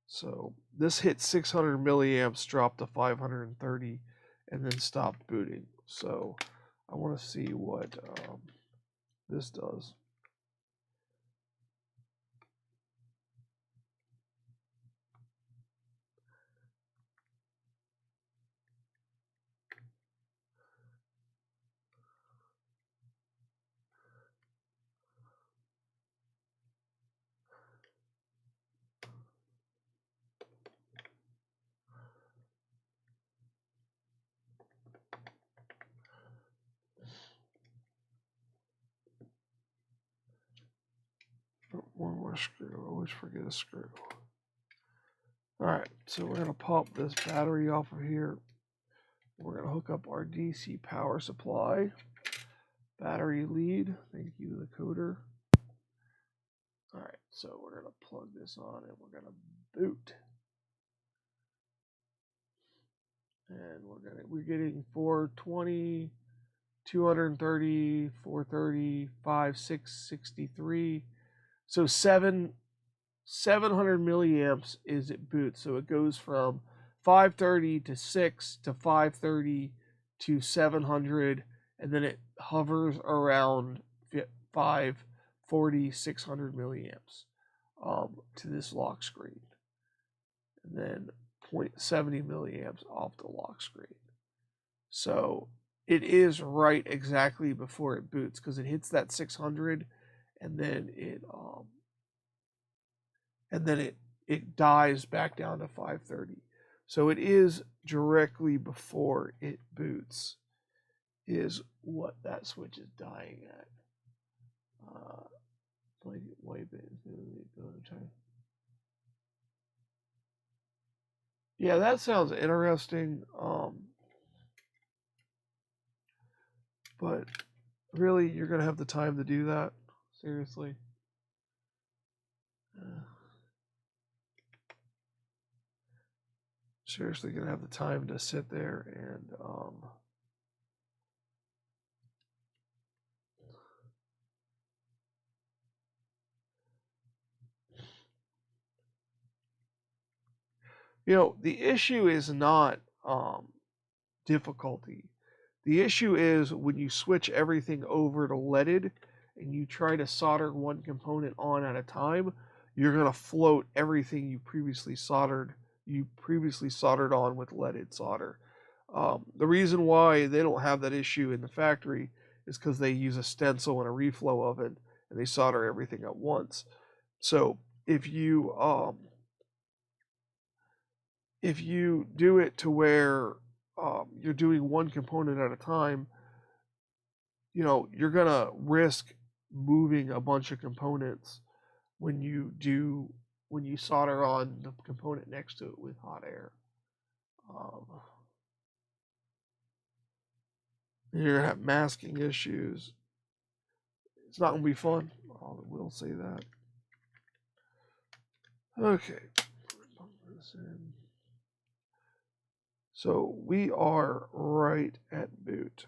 [SPEAKER 1] So this hit 600 milliamps, dropped to 530, and then stopped booting. So I want to see what this does. One more screw. I always forget a screw. Alright, so we're going to pop this battery off of here. We're going to hook up our DC power supply. Battery lead. Thank you, the coder. Alright, so we're going to plug this on and we're going to boot. And we're getting 420, 230, 430, 663. So 700 milliamps is it boots. So it goes from 530 to 6 to 530 to 700, and then it hovers around 540, 600 milliamps to this lock screen. and then 0.70 milliamps off the lock screen. So it is right exactly before it boots, because it hits that 600 and then it dies back down to 530. So it is directly before it boots is what that switch is dying at. Yeah, that sounds interesting. But really, you're gonna have the time to do that? Seriously? Seriously, gonna have the time to sit there and the issue is not difficulty. The issue is when you switch everything over to leaded and you try to solder one component on at a time, you're gonna float everything you previously soldered on with leaded solder. The reason why they don't have that issue in the factory is because they use a stencil and a reflow oven and they solder everything at once. So if you do it to where you're doing one component at a time, you're gonna risk moving a bunch of components when you solder on the component next to it with hot air. You're gonna have masking issues. It's not gonna be fun. I will say that. Okay. So we are right at boot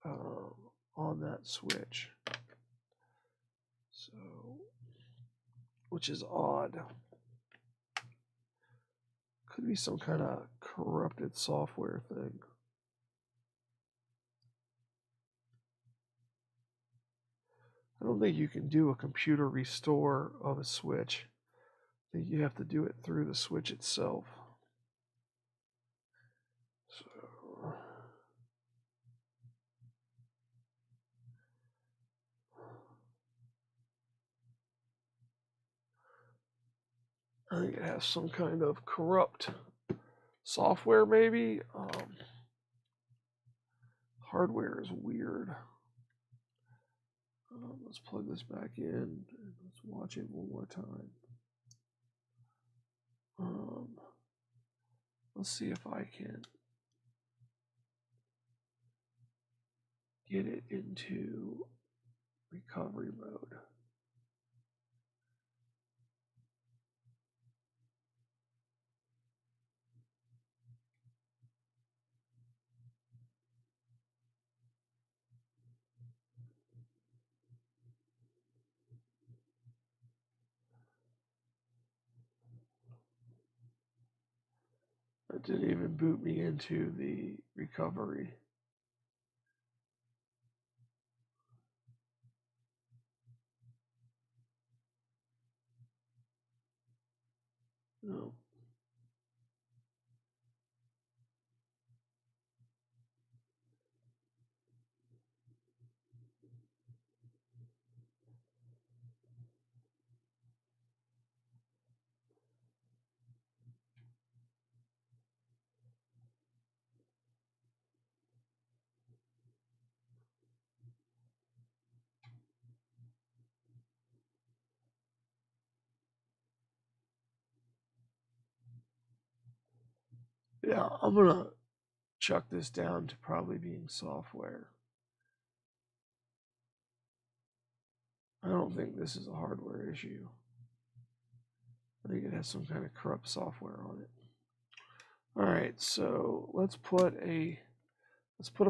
[SPEAKER 1] on that switch. So, which is odd. Could be some kind of corrupted software thing. I don't think you can do a computer restore of a switch. I think you have to do it through the switch itself. So, I think it has some kind of corrupt software, maybe. Hardware is weird. Let's plug this back in and let's watch it one more time. Let's see if I can get it into recovery mode. It didn't even boot me into the recovery. No. Yeah, I'm gonna chuck this down to probably being software. I don't think this is a hardware issue. I think it has some kind of corrupt software on it. All right, so let's put a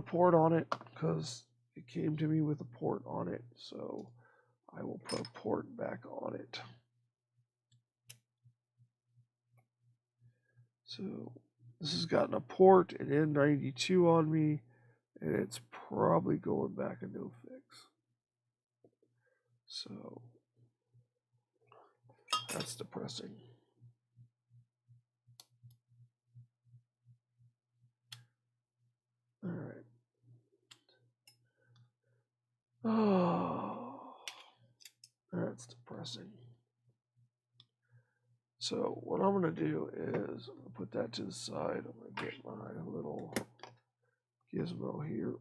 [SPEAKER 1] port on it because it came to me with a port on it. So I will put a port back on it. So this has gotten a port and N92 on me, and it's probably going back a no fix. So that's depressing. Oh, that's depressing. So what I'm going to do is I'm going to put that to the side. I'm going to get my little gizmo here.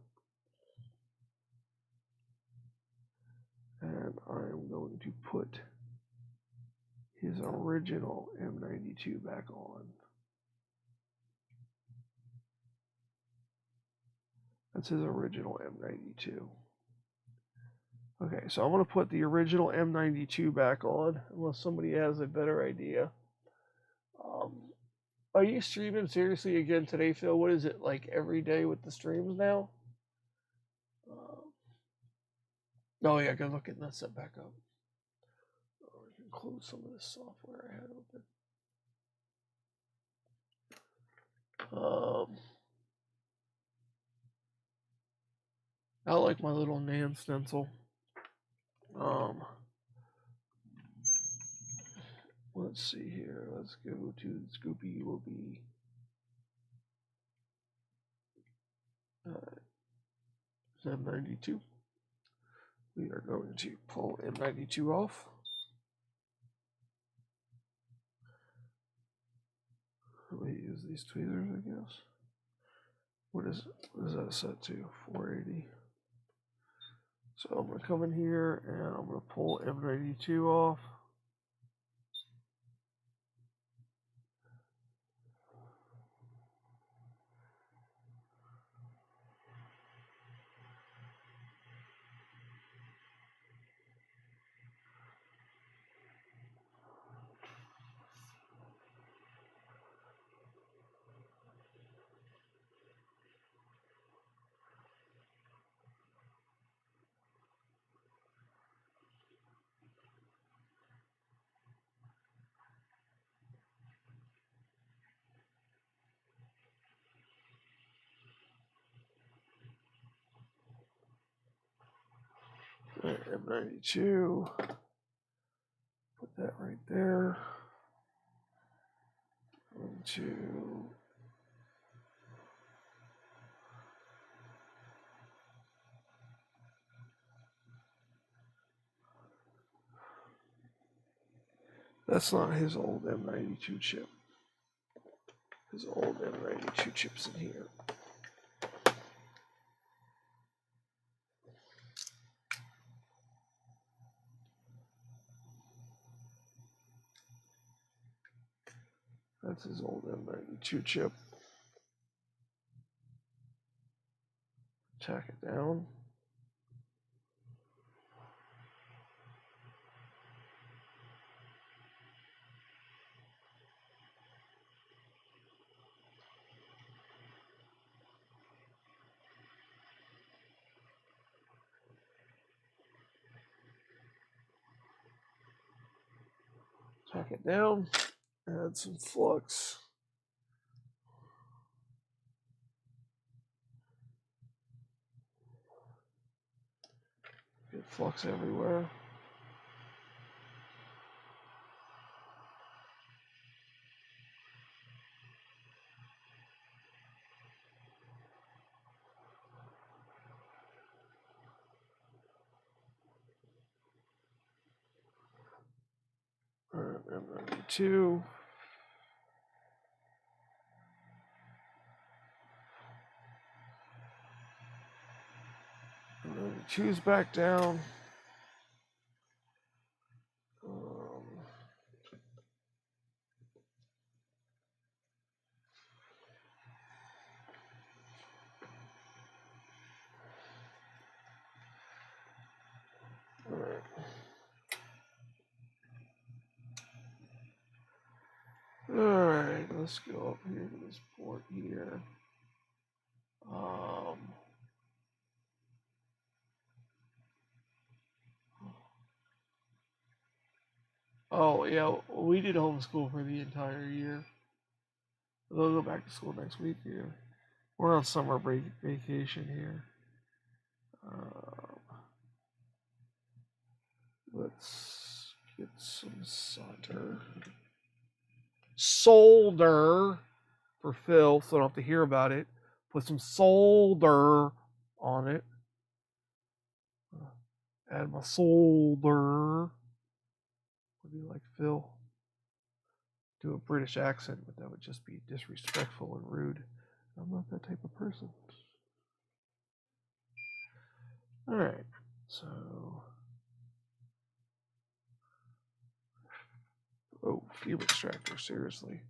[SPEAKER 1] And I'm going to put his original M92 back on. That's his original M92. Okay, so I'm going to put the original M92 back on, unless somebody has a better idea. Are you streaming seriously again today, Phil? What is it, like every day with the streams now? Oh yeah, good looking. That's set back up. Oh, I can close some of this software I had open. I like my little Nan stencil. Let's see here. Let's go to Scoopy Whoopie. M92. We are going to pull M92 off. Let me use these tweezers, I guess. What is that set to? 480. So I'm going to come in here and I'm going to pull M92 off. M92. Put that right there. Going to that's not his old M92 chip. His old M92 chip's in here. That's his old M92 chip. Tack it down. Tack it down. Add some flux. Get flux everywhere. Alright, M92. M92's back down. Alright, let's go up here to this port here. Oh yeah, we did homeschool for the entire year. They'll go back to school next week here. We're on summer break vacation here. Let's get some solder. Solder for Phil, so I don't have to hear about it. Put some solder on it. Add my solder. What do you like, Phil? Do a British accent, but that would just be disrespectful and rude. I'm not that type of person. Alright, so. Oh, fuel extractor, seriously.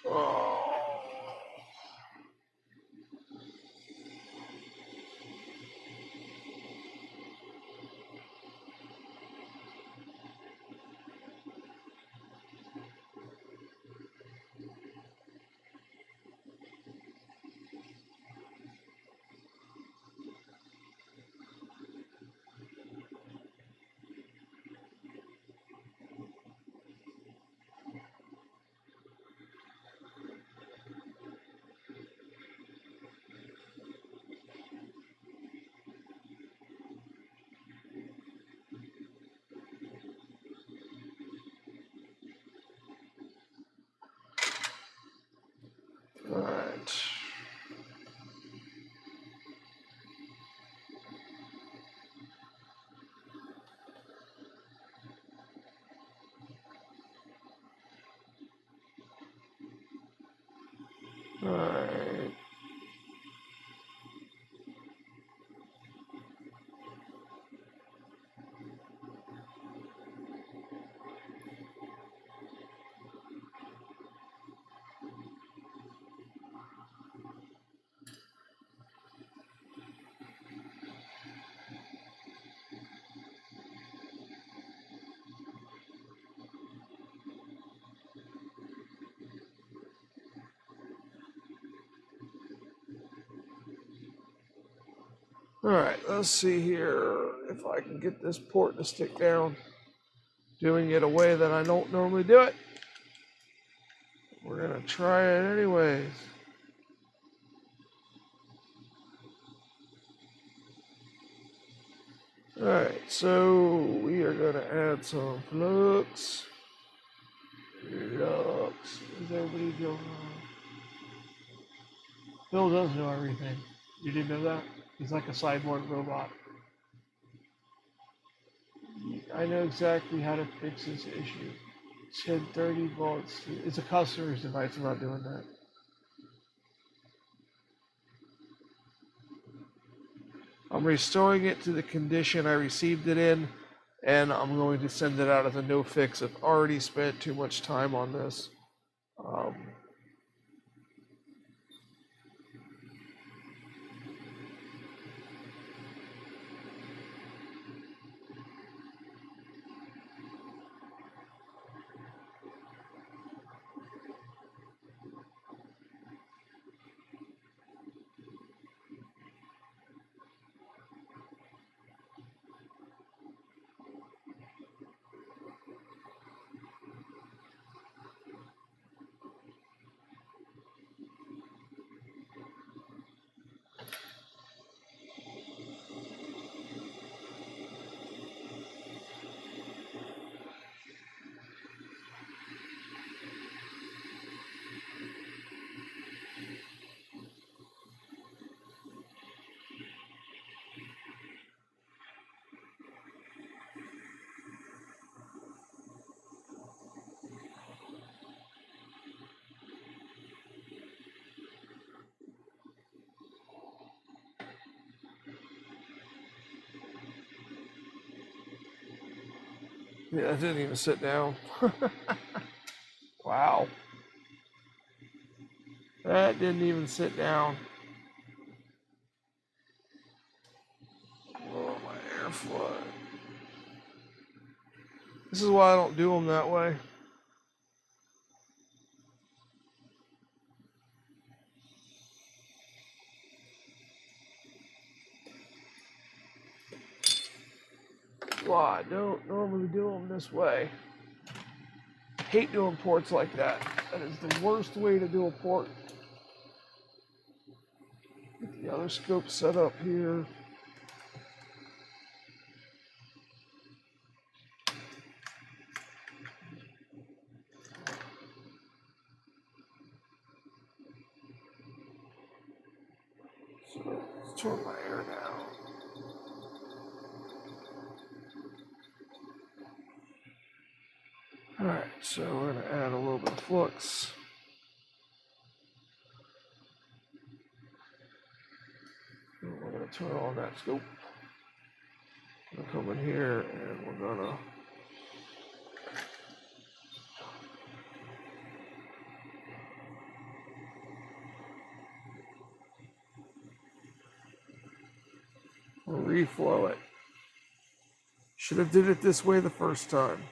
[SPEAKER 1] Oh. Alright. Alright. Alright, let's see here if I can get this port to stick down. Doing it a way that I don't normally do it. We're gonna try it anyways. Alright, so we are gonna add some flux. Flux. Is everybody going on? Phil does know everything. You didn't know that? He's like a cyborg robot. I know exactly how to fix this issue. Shed 30 volts. It's a customer's device. I'm not doing that. I'm restoring it to the condition I received it in, and I'm going to send it out as a no fix. I've already spent too much time on this. Yeah, I didn't even sit down. Wow. That didn't even sit down. Oh, my airflow. This is why I don't do them that way. why I don't normally do them this way. Hate doing ports like that. That is the worst way to do a port. Get the other scope set up here. So let's turn my air down. Alright, so we're going to add a little bit of flux. And we're going to turn on that scope. We're going to come in here and we're going to reflow it. Should have did it this way the first time.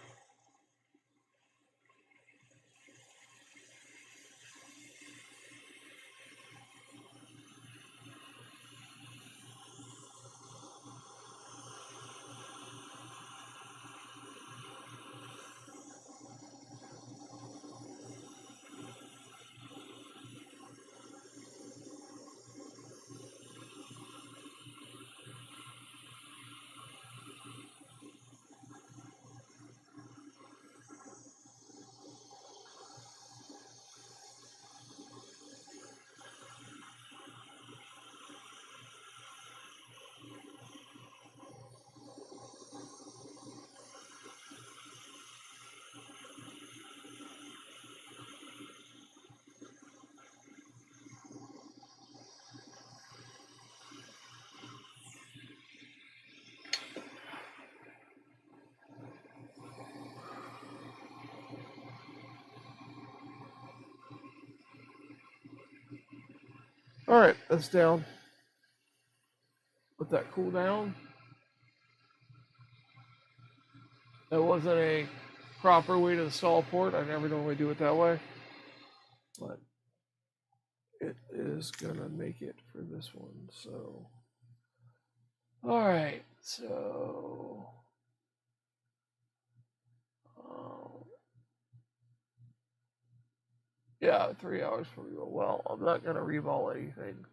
[SPEAKER 1] Alright, that's down. Let that cool down. That wasn't a proper way to install a port. I never normally do it that way. But it is gonna make it for this one. So alright, so yeah, 3 hours for real. Well, I'm not gonna reball anything.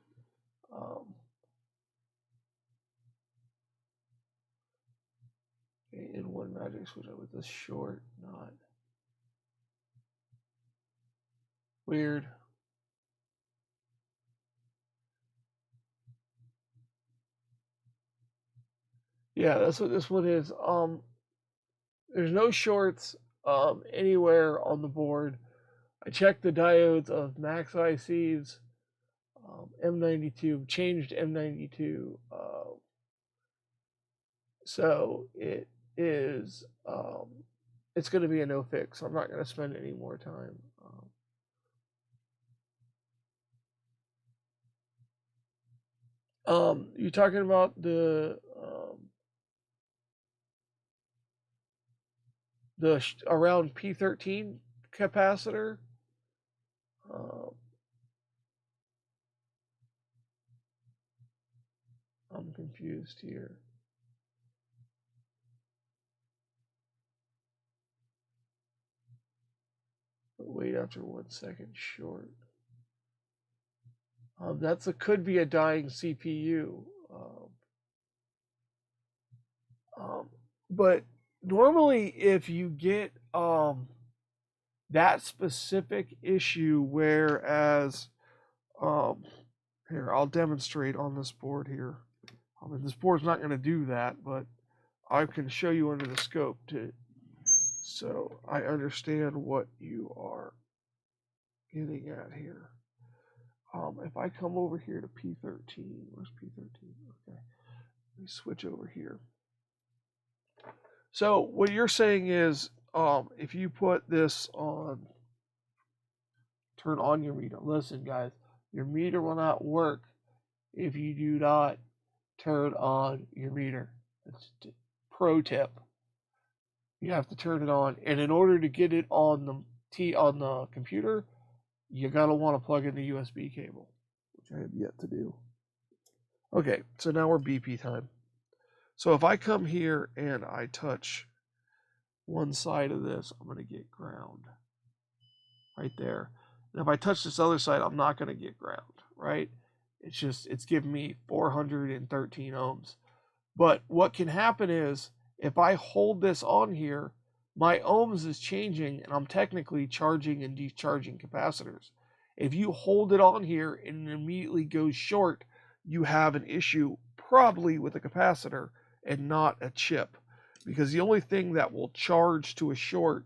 [SPEAKER 1] In one magic switch, I was this short, not weird. Yeah, that's what this one is. There's no shorts anywhere on the board. I checked the diodes of Max ICs, M92, changed M92. So it is, it's going to be a no fix. I'm not going to spend any more time. You're talking about the around P13 capacitor. I'm confused here. But wait, after 1 second short. Could be a dying CPU. But normally, if you get that specific issue, whereas here, I'll demonstrate on this board here. This board's not going to do that, but I can show you under the scope so I understand what you are getting at here. If I come over here to P13, where's P13? Okay, let me switch over here. So what you're saying is, if you put this on, turn on your meter. Listen, guys, your meter will not work if you do not turn on your meter. That's pro tip. You have to turn it on, and in order to get it on the computer, you gotta want to plug in the USB cable, which I have yet to do. Okay, so now we're BP time. So if I come here and I touch one side of this, I'm going to get ground right there. And if I touch this other side, I'm not going to get ground, right? It's giving me 413 ohms. But what can happen is if I hold this on here, my ohms is changing and I'm technically charging and discharging capacitors. If you hold it on here and it immediately goes short, you have an issue probably with a capacitor and not a chip. Because the only thing that will charge to a short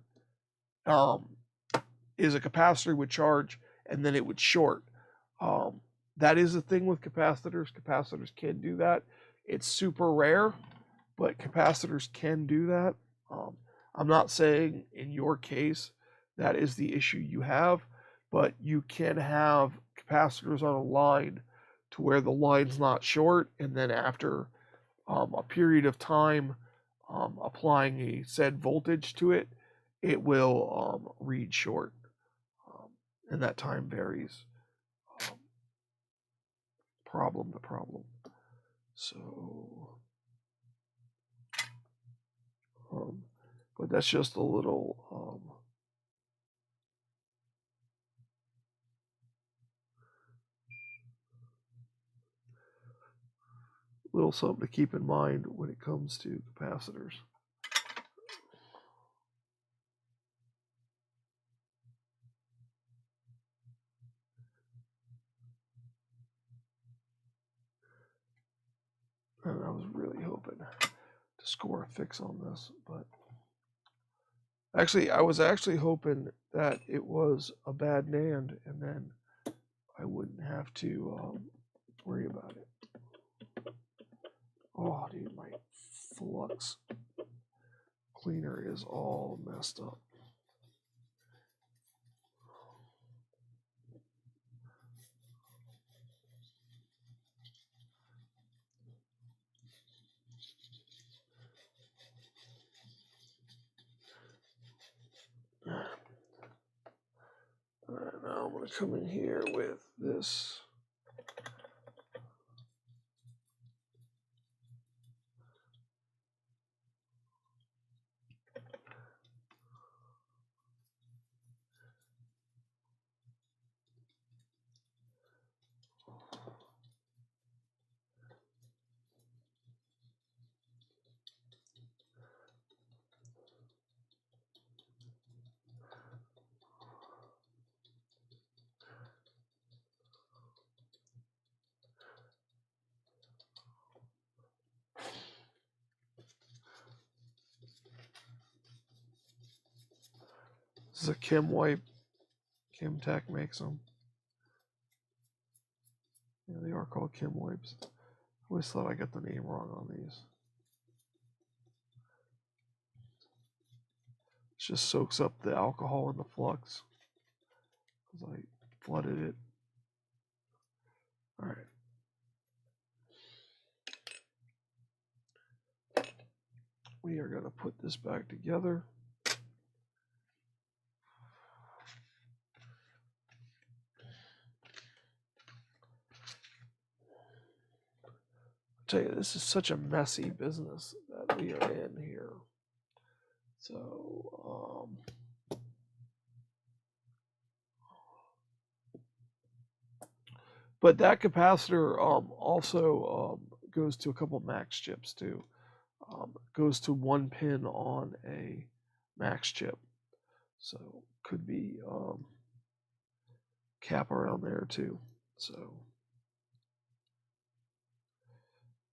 [SPEAKER 1] is a capacitor would charge and then it would short. That is the thing with capacitors. Capacitors can do that. It's super rare, but capacitors can do that. I'm not saying in your case that is the issue you have, but you can have capacitors on a line to where the line's not short, and then after a period of time applying a said voltage to it, it will read short, and that time varies problem to problem. So, but that's just a little little something to keep in mind when it comes to capacitors. And I was really hoping to score a fix on this, but actually, I was actually hoping that it was a bad NAND, and then I wouldn't have to worry about it. Oh, dude, my flux cleaner is all messed up. All right, now I'm going to come in here with this. This is a Kim wipe. Kimtech makes them. Yeah, they are called Kim wipes. I always thought I got the name wrong on these. It just soaks up the alcohol in the flux because I flooded it. All right. We are going to put this back together. I tell you, this is such a messy business that we are in here. So, but that capacitor also goes to a couple Max chips too. Goes to one pin on a Max chip, so could be cap around there too. So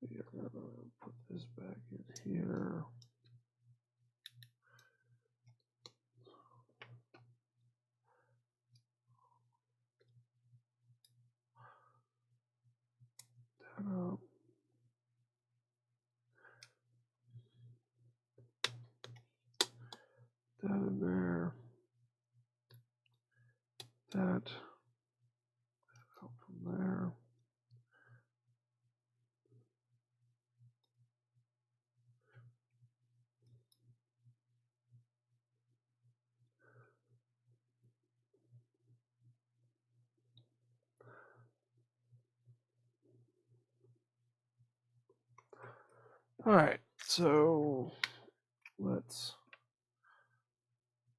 [SPEAKER 1] we are gonna put this back in here. That up. That in there. That out from there. All right, so let's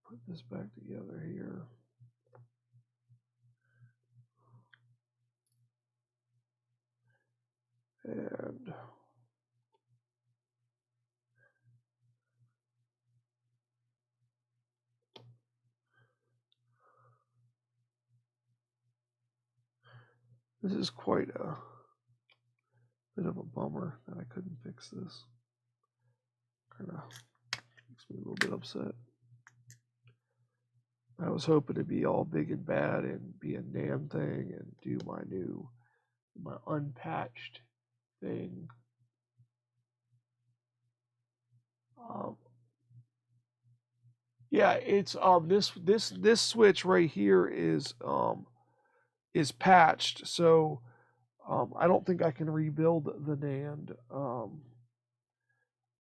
[SPEAKER 1] put this back together here. And this is quite a bit of a bummer that I couldn't fix this. Kind of makes me a little bit upset. I was hoping to be all big and bad and be a NAND thing and do my unpatched thing. Yeah, it's this switch right here is patched, so I don't think I can rebuild the NAND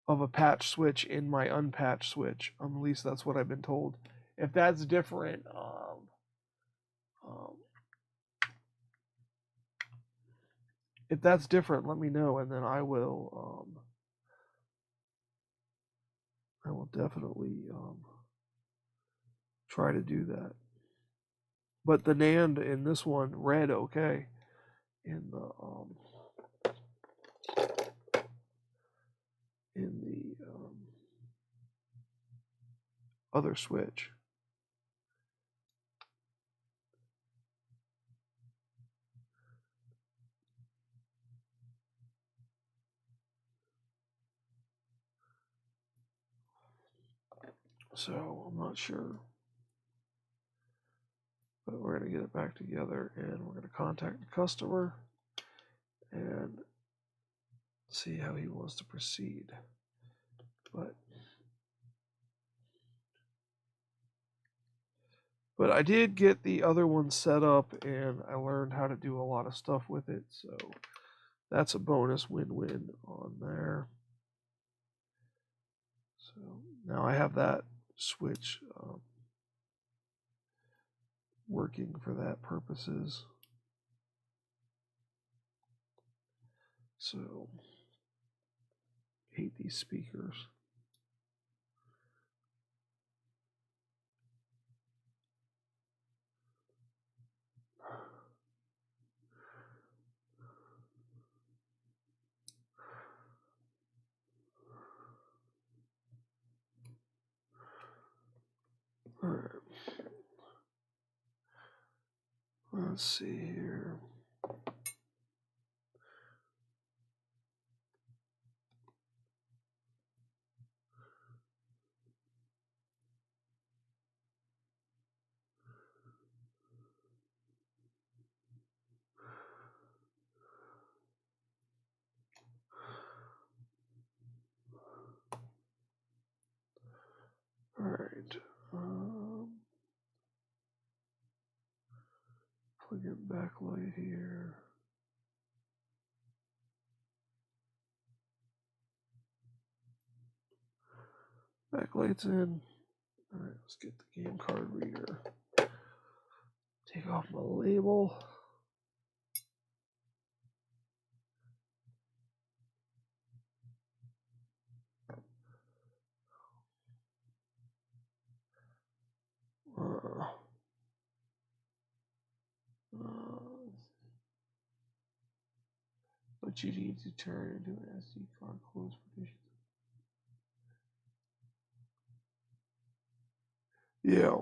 [SPEAKER 1] of a patch switch in my unpatched switch. At least that's what I've been told. If that's different, um, if that's different, let me know, and then I will definitely try to do that. But the NAND in this one read okay in the other switch. So I'm not sure. But we're going to get it back together and we're going to contact the customer and see how he wants to proceed. But I did get the other one set up and I learned how to do a lot of stuff with it. So that's a bonus win-win on there. So now I have that switch working for that purposes. So hate these speakers. All right. Let's see here. All right. Plug in backlight here. Backlight's in. All right, let's get the game card reader. Take off my label. But you need to turn into an SD card close partition. Yeah,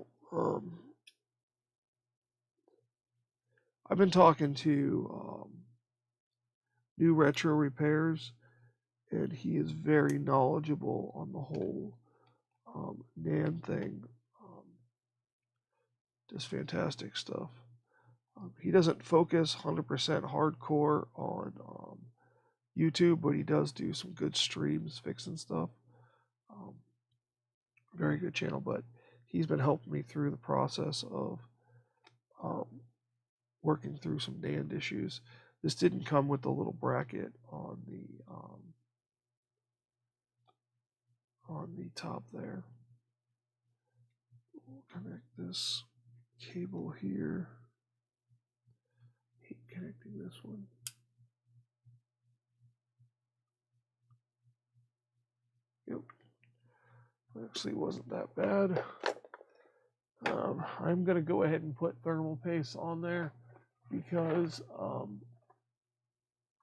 [SPEAKER 1] I've been talking to New Retro Repairs, and he is very knowledgeable on the whole NAND thing. Does fantastic stuff. He doesn't focus 100% hardcore on YouTube, but he does do some good streams fixing stuff. Very good channel, but he's been helping me through the process of working through some NAND issues. This didn't come with the little bracket on the top there. We'll connect this cable here. Hate connecting this one. actually wasn't that bad. I'm gonna go ahead and put thermal paste on there because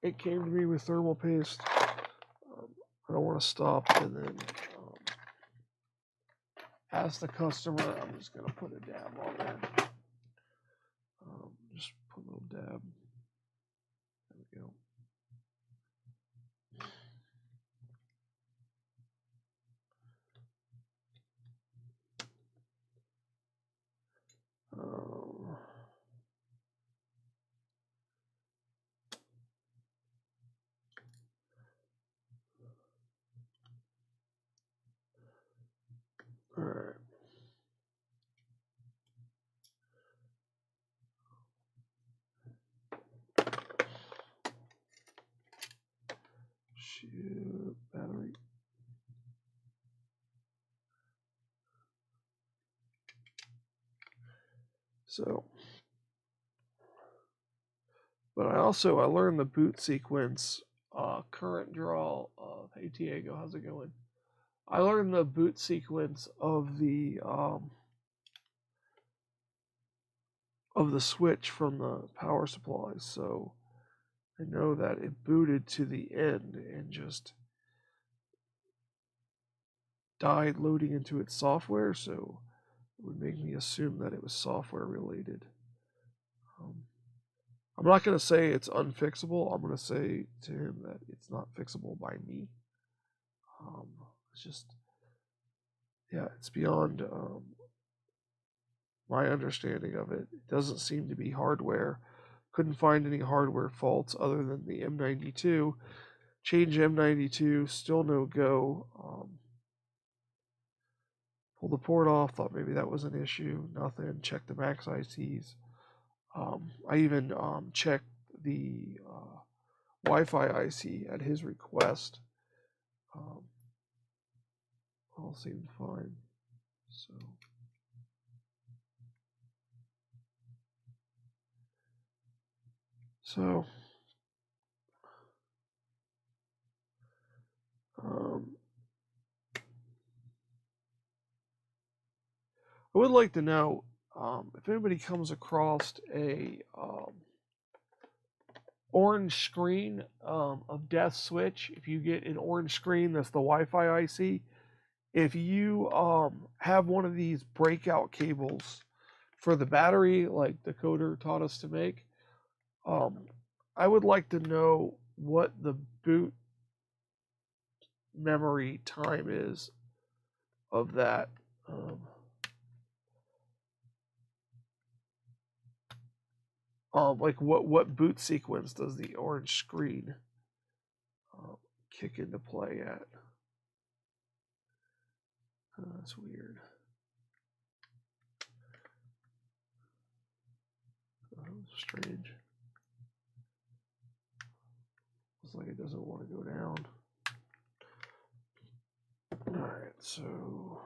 [SPEAKER 1] it came to me with thermal paste. I don't want to stop and then ask the customer. I'm just gonna put a dab on there. Just put a little dab. There we go. All right. Shoot, battery. So, but I learned the boot sequence, current draw of, hey Diego, how's it going? I learned the boot sequence of the switch from the power supply, so I know that it booted to the end and just died loading into its software, so it would make me assume that it was software related. I'm not going to say it's unfixable. I'm going to say to him that it's not fixable by me. It's just, yeah, it's beyond my understanding of it. It doesn't seem to be hardware. Couldn't find any hardware faults other than the M92. Change M92, still no go. Pull the port off, thought maybe that was an issue. Nothing. Checked the max ICs. I even checked the Wi-Fi IC at his request. All seemed fine. So I would like to know if anybody comes across a orange screen of death switch. If you get an orange screen, that's the Wi-Fi IC. If you have one of these breakout cables for the battery, like the coder taught us to make, I would like to know what the boot memory time is of that. Like what boot sequence does the orange screen kick into play at? That's weird. Strange. Looks like it doesn't want to go down. Alright, so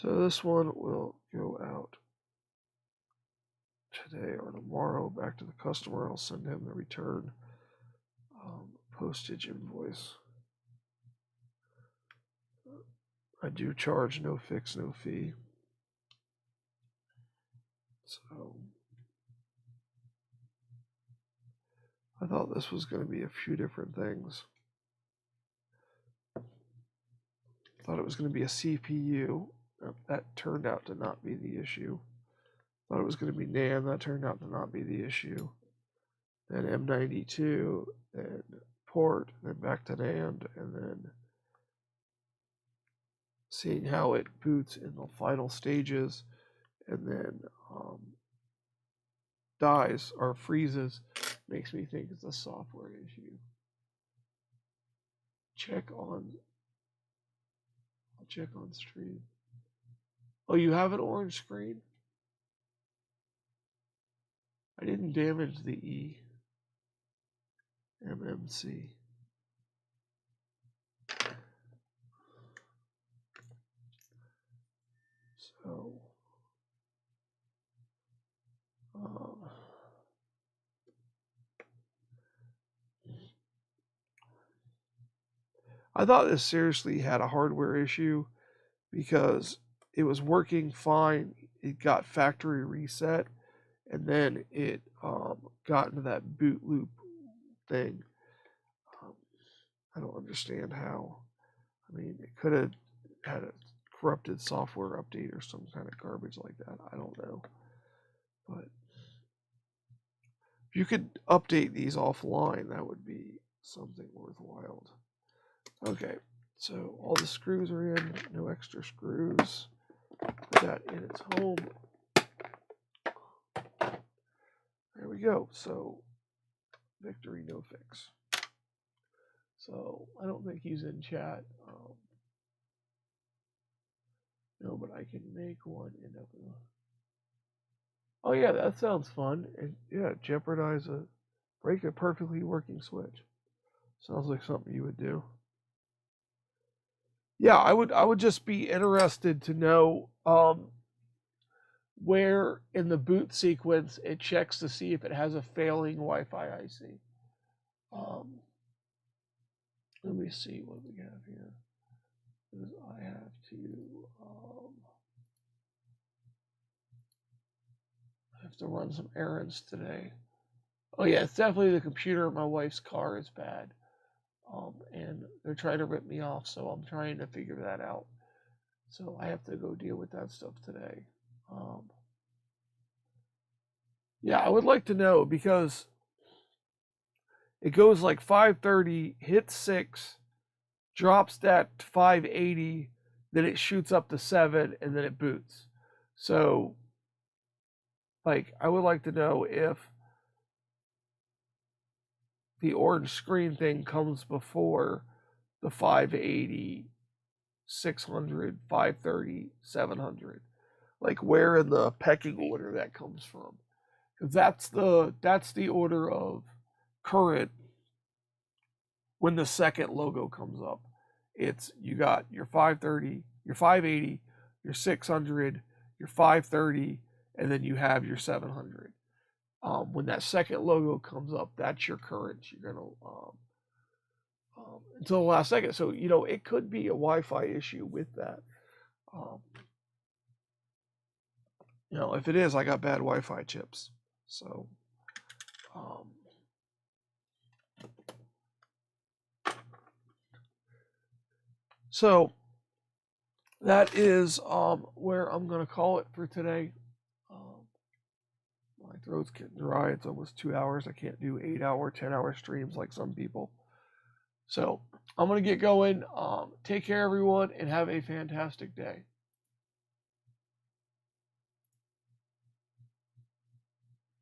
[SPEAKER 1] this one will go out today or tomorrow back to the customer. I'll send him the return postage invoice. I do charge no fix, no fee. So I thought this was going to be a few different things. Thought it was going to be a CPU. That turned out to not be the issue. Thought it was going to be NAND. That turned out to not be the issue. Then M92, then port, then back to NAND, and then seeing how it boots in the final stages, and then dies or freezes, makes me think it's a software issue. I'll check on stream. Oh, you have an orange screen? I didn't damage the MMC. So, I thought this seriously had a hardware issue because it was working fine. It got factory reset, and then it got into that boot loop thing. Um, I don't understand how. I mean, it could have had a corrupted software update or some kind of garbage like that. I don't know. But if you could update these offline, that would be something worthwhile. Okay, so all the screws are in, no extra screws. Put that in its home. There we go. So, victory, no fix. So, I don't think he's in chat. No, but I can make one. Oh yeah, that sounds fun. And yeah, break a perfectly working switch. Sounds like something you would do. Yeah, I would just be interested to know where in the boot sequence it checks to see if it has a failing Wi-Fi IC. Let me see what we have here. Because I have to run some errands today. Oh yeah, it's definitely the computer in my wife's car is bad. And they're trying to rip me off, so I'm trying to figure that out. So I have to go deal with that stuff today. Yeah, I would like to know because it goes like 530, hits 6, drops that to 580, then it shoots up to 7, and then it boots. So, like, I would like to know if the orange screen thing comes before the 580, 600, 530, 700. Like where in the pecking order that comes from. Because that's the order of current when the second logo comes up. It's you got your 530, your 580, your 600, your 530, and then you have your 700. When that second logo comes up, that's your current. You're gonna until the last second. So it could be a Wi-Fi issue with that. If it is, I got bad Wi-Fi chips. So, that is where I'm gonna call it for today. My throat's getting dry. It's almost 2 hours. I can't do 8-hour, 10-hour streams like some people. So I'm gonna get going. Take care, everyone, and have a fantastic day.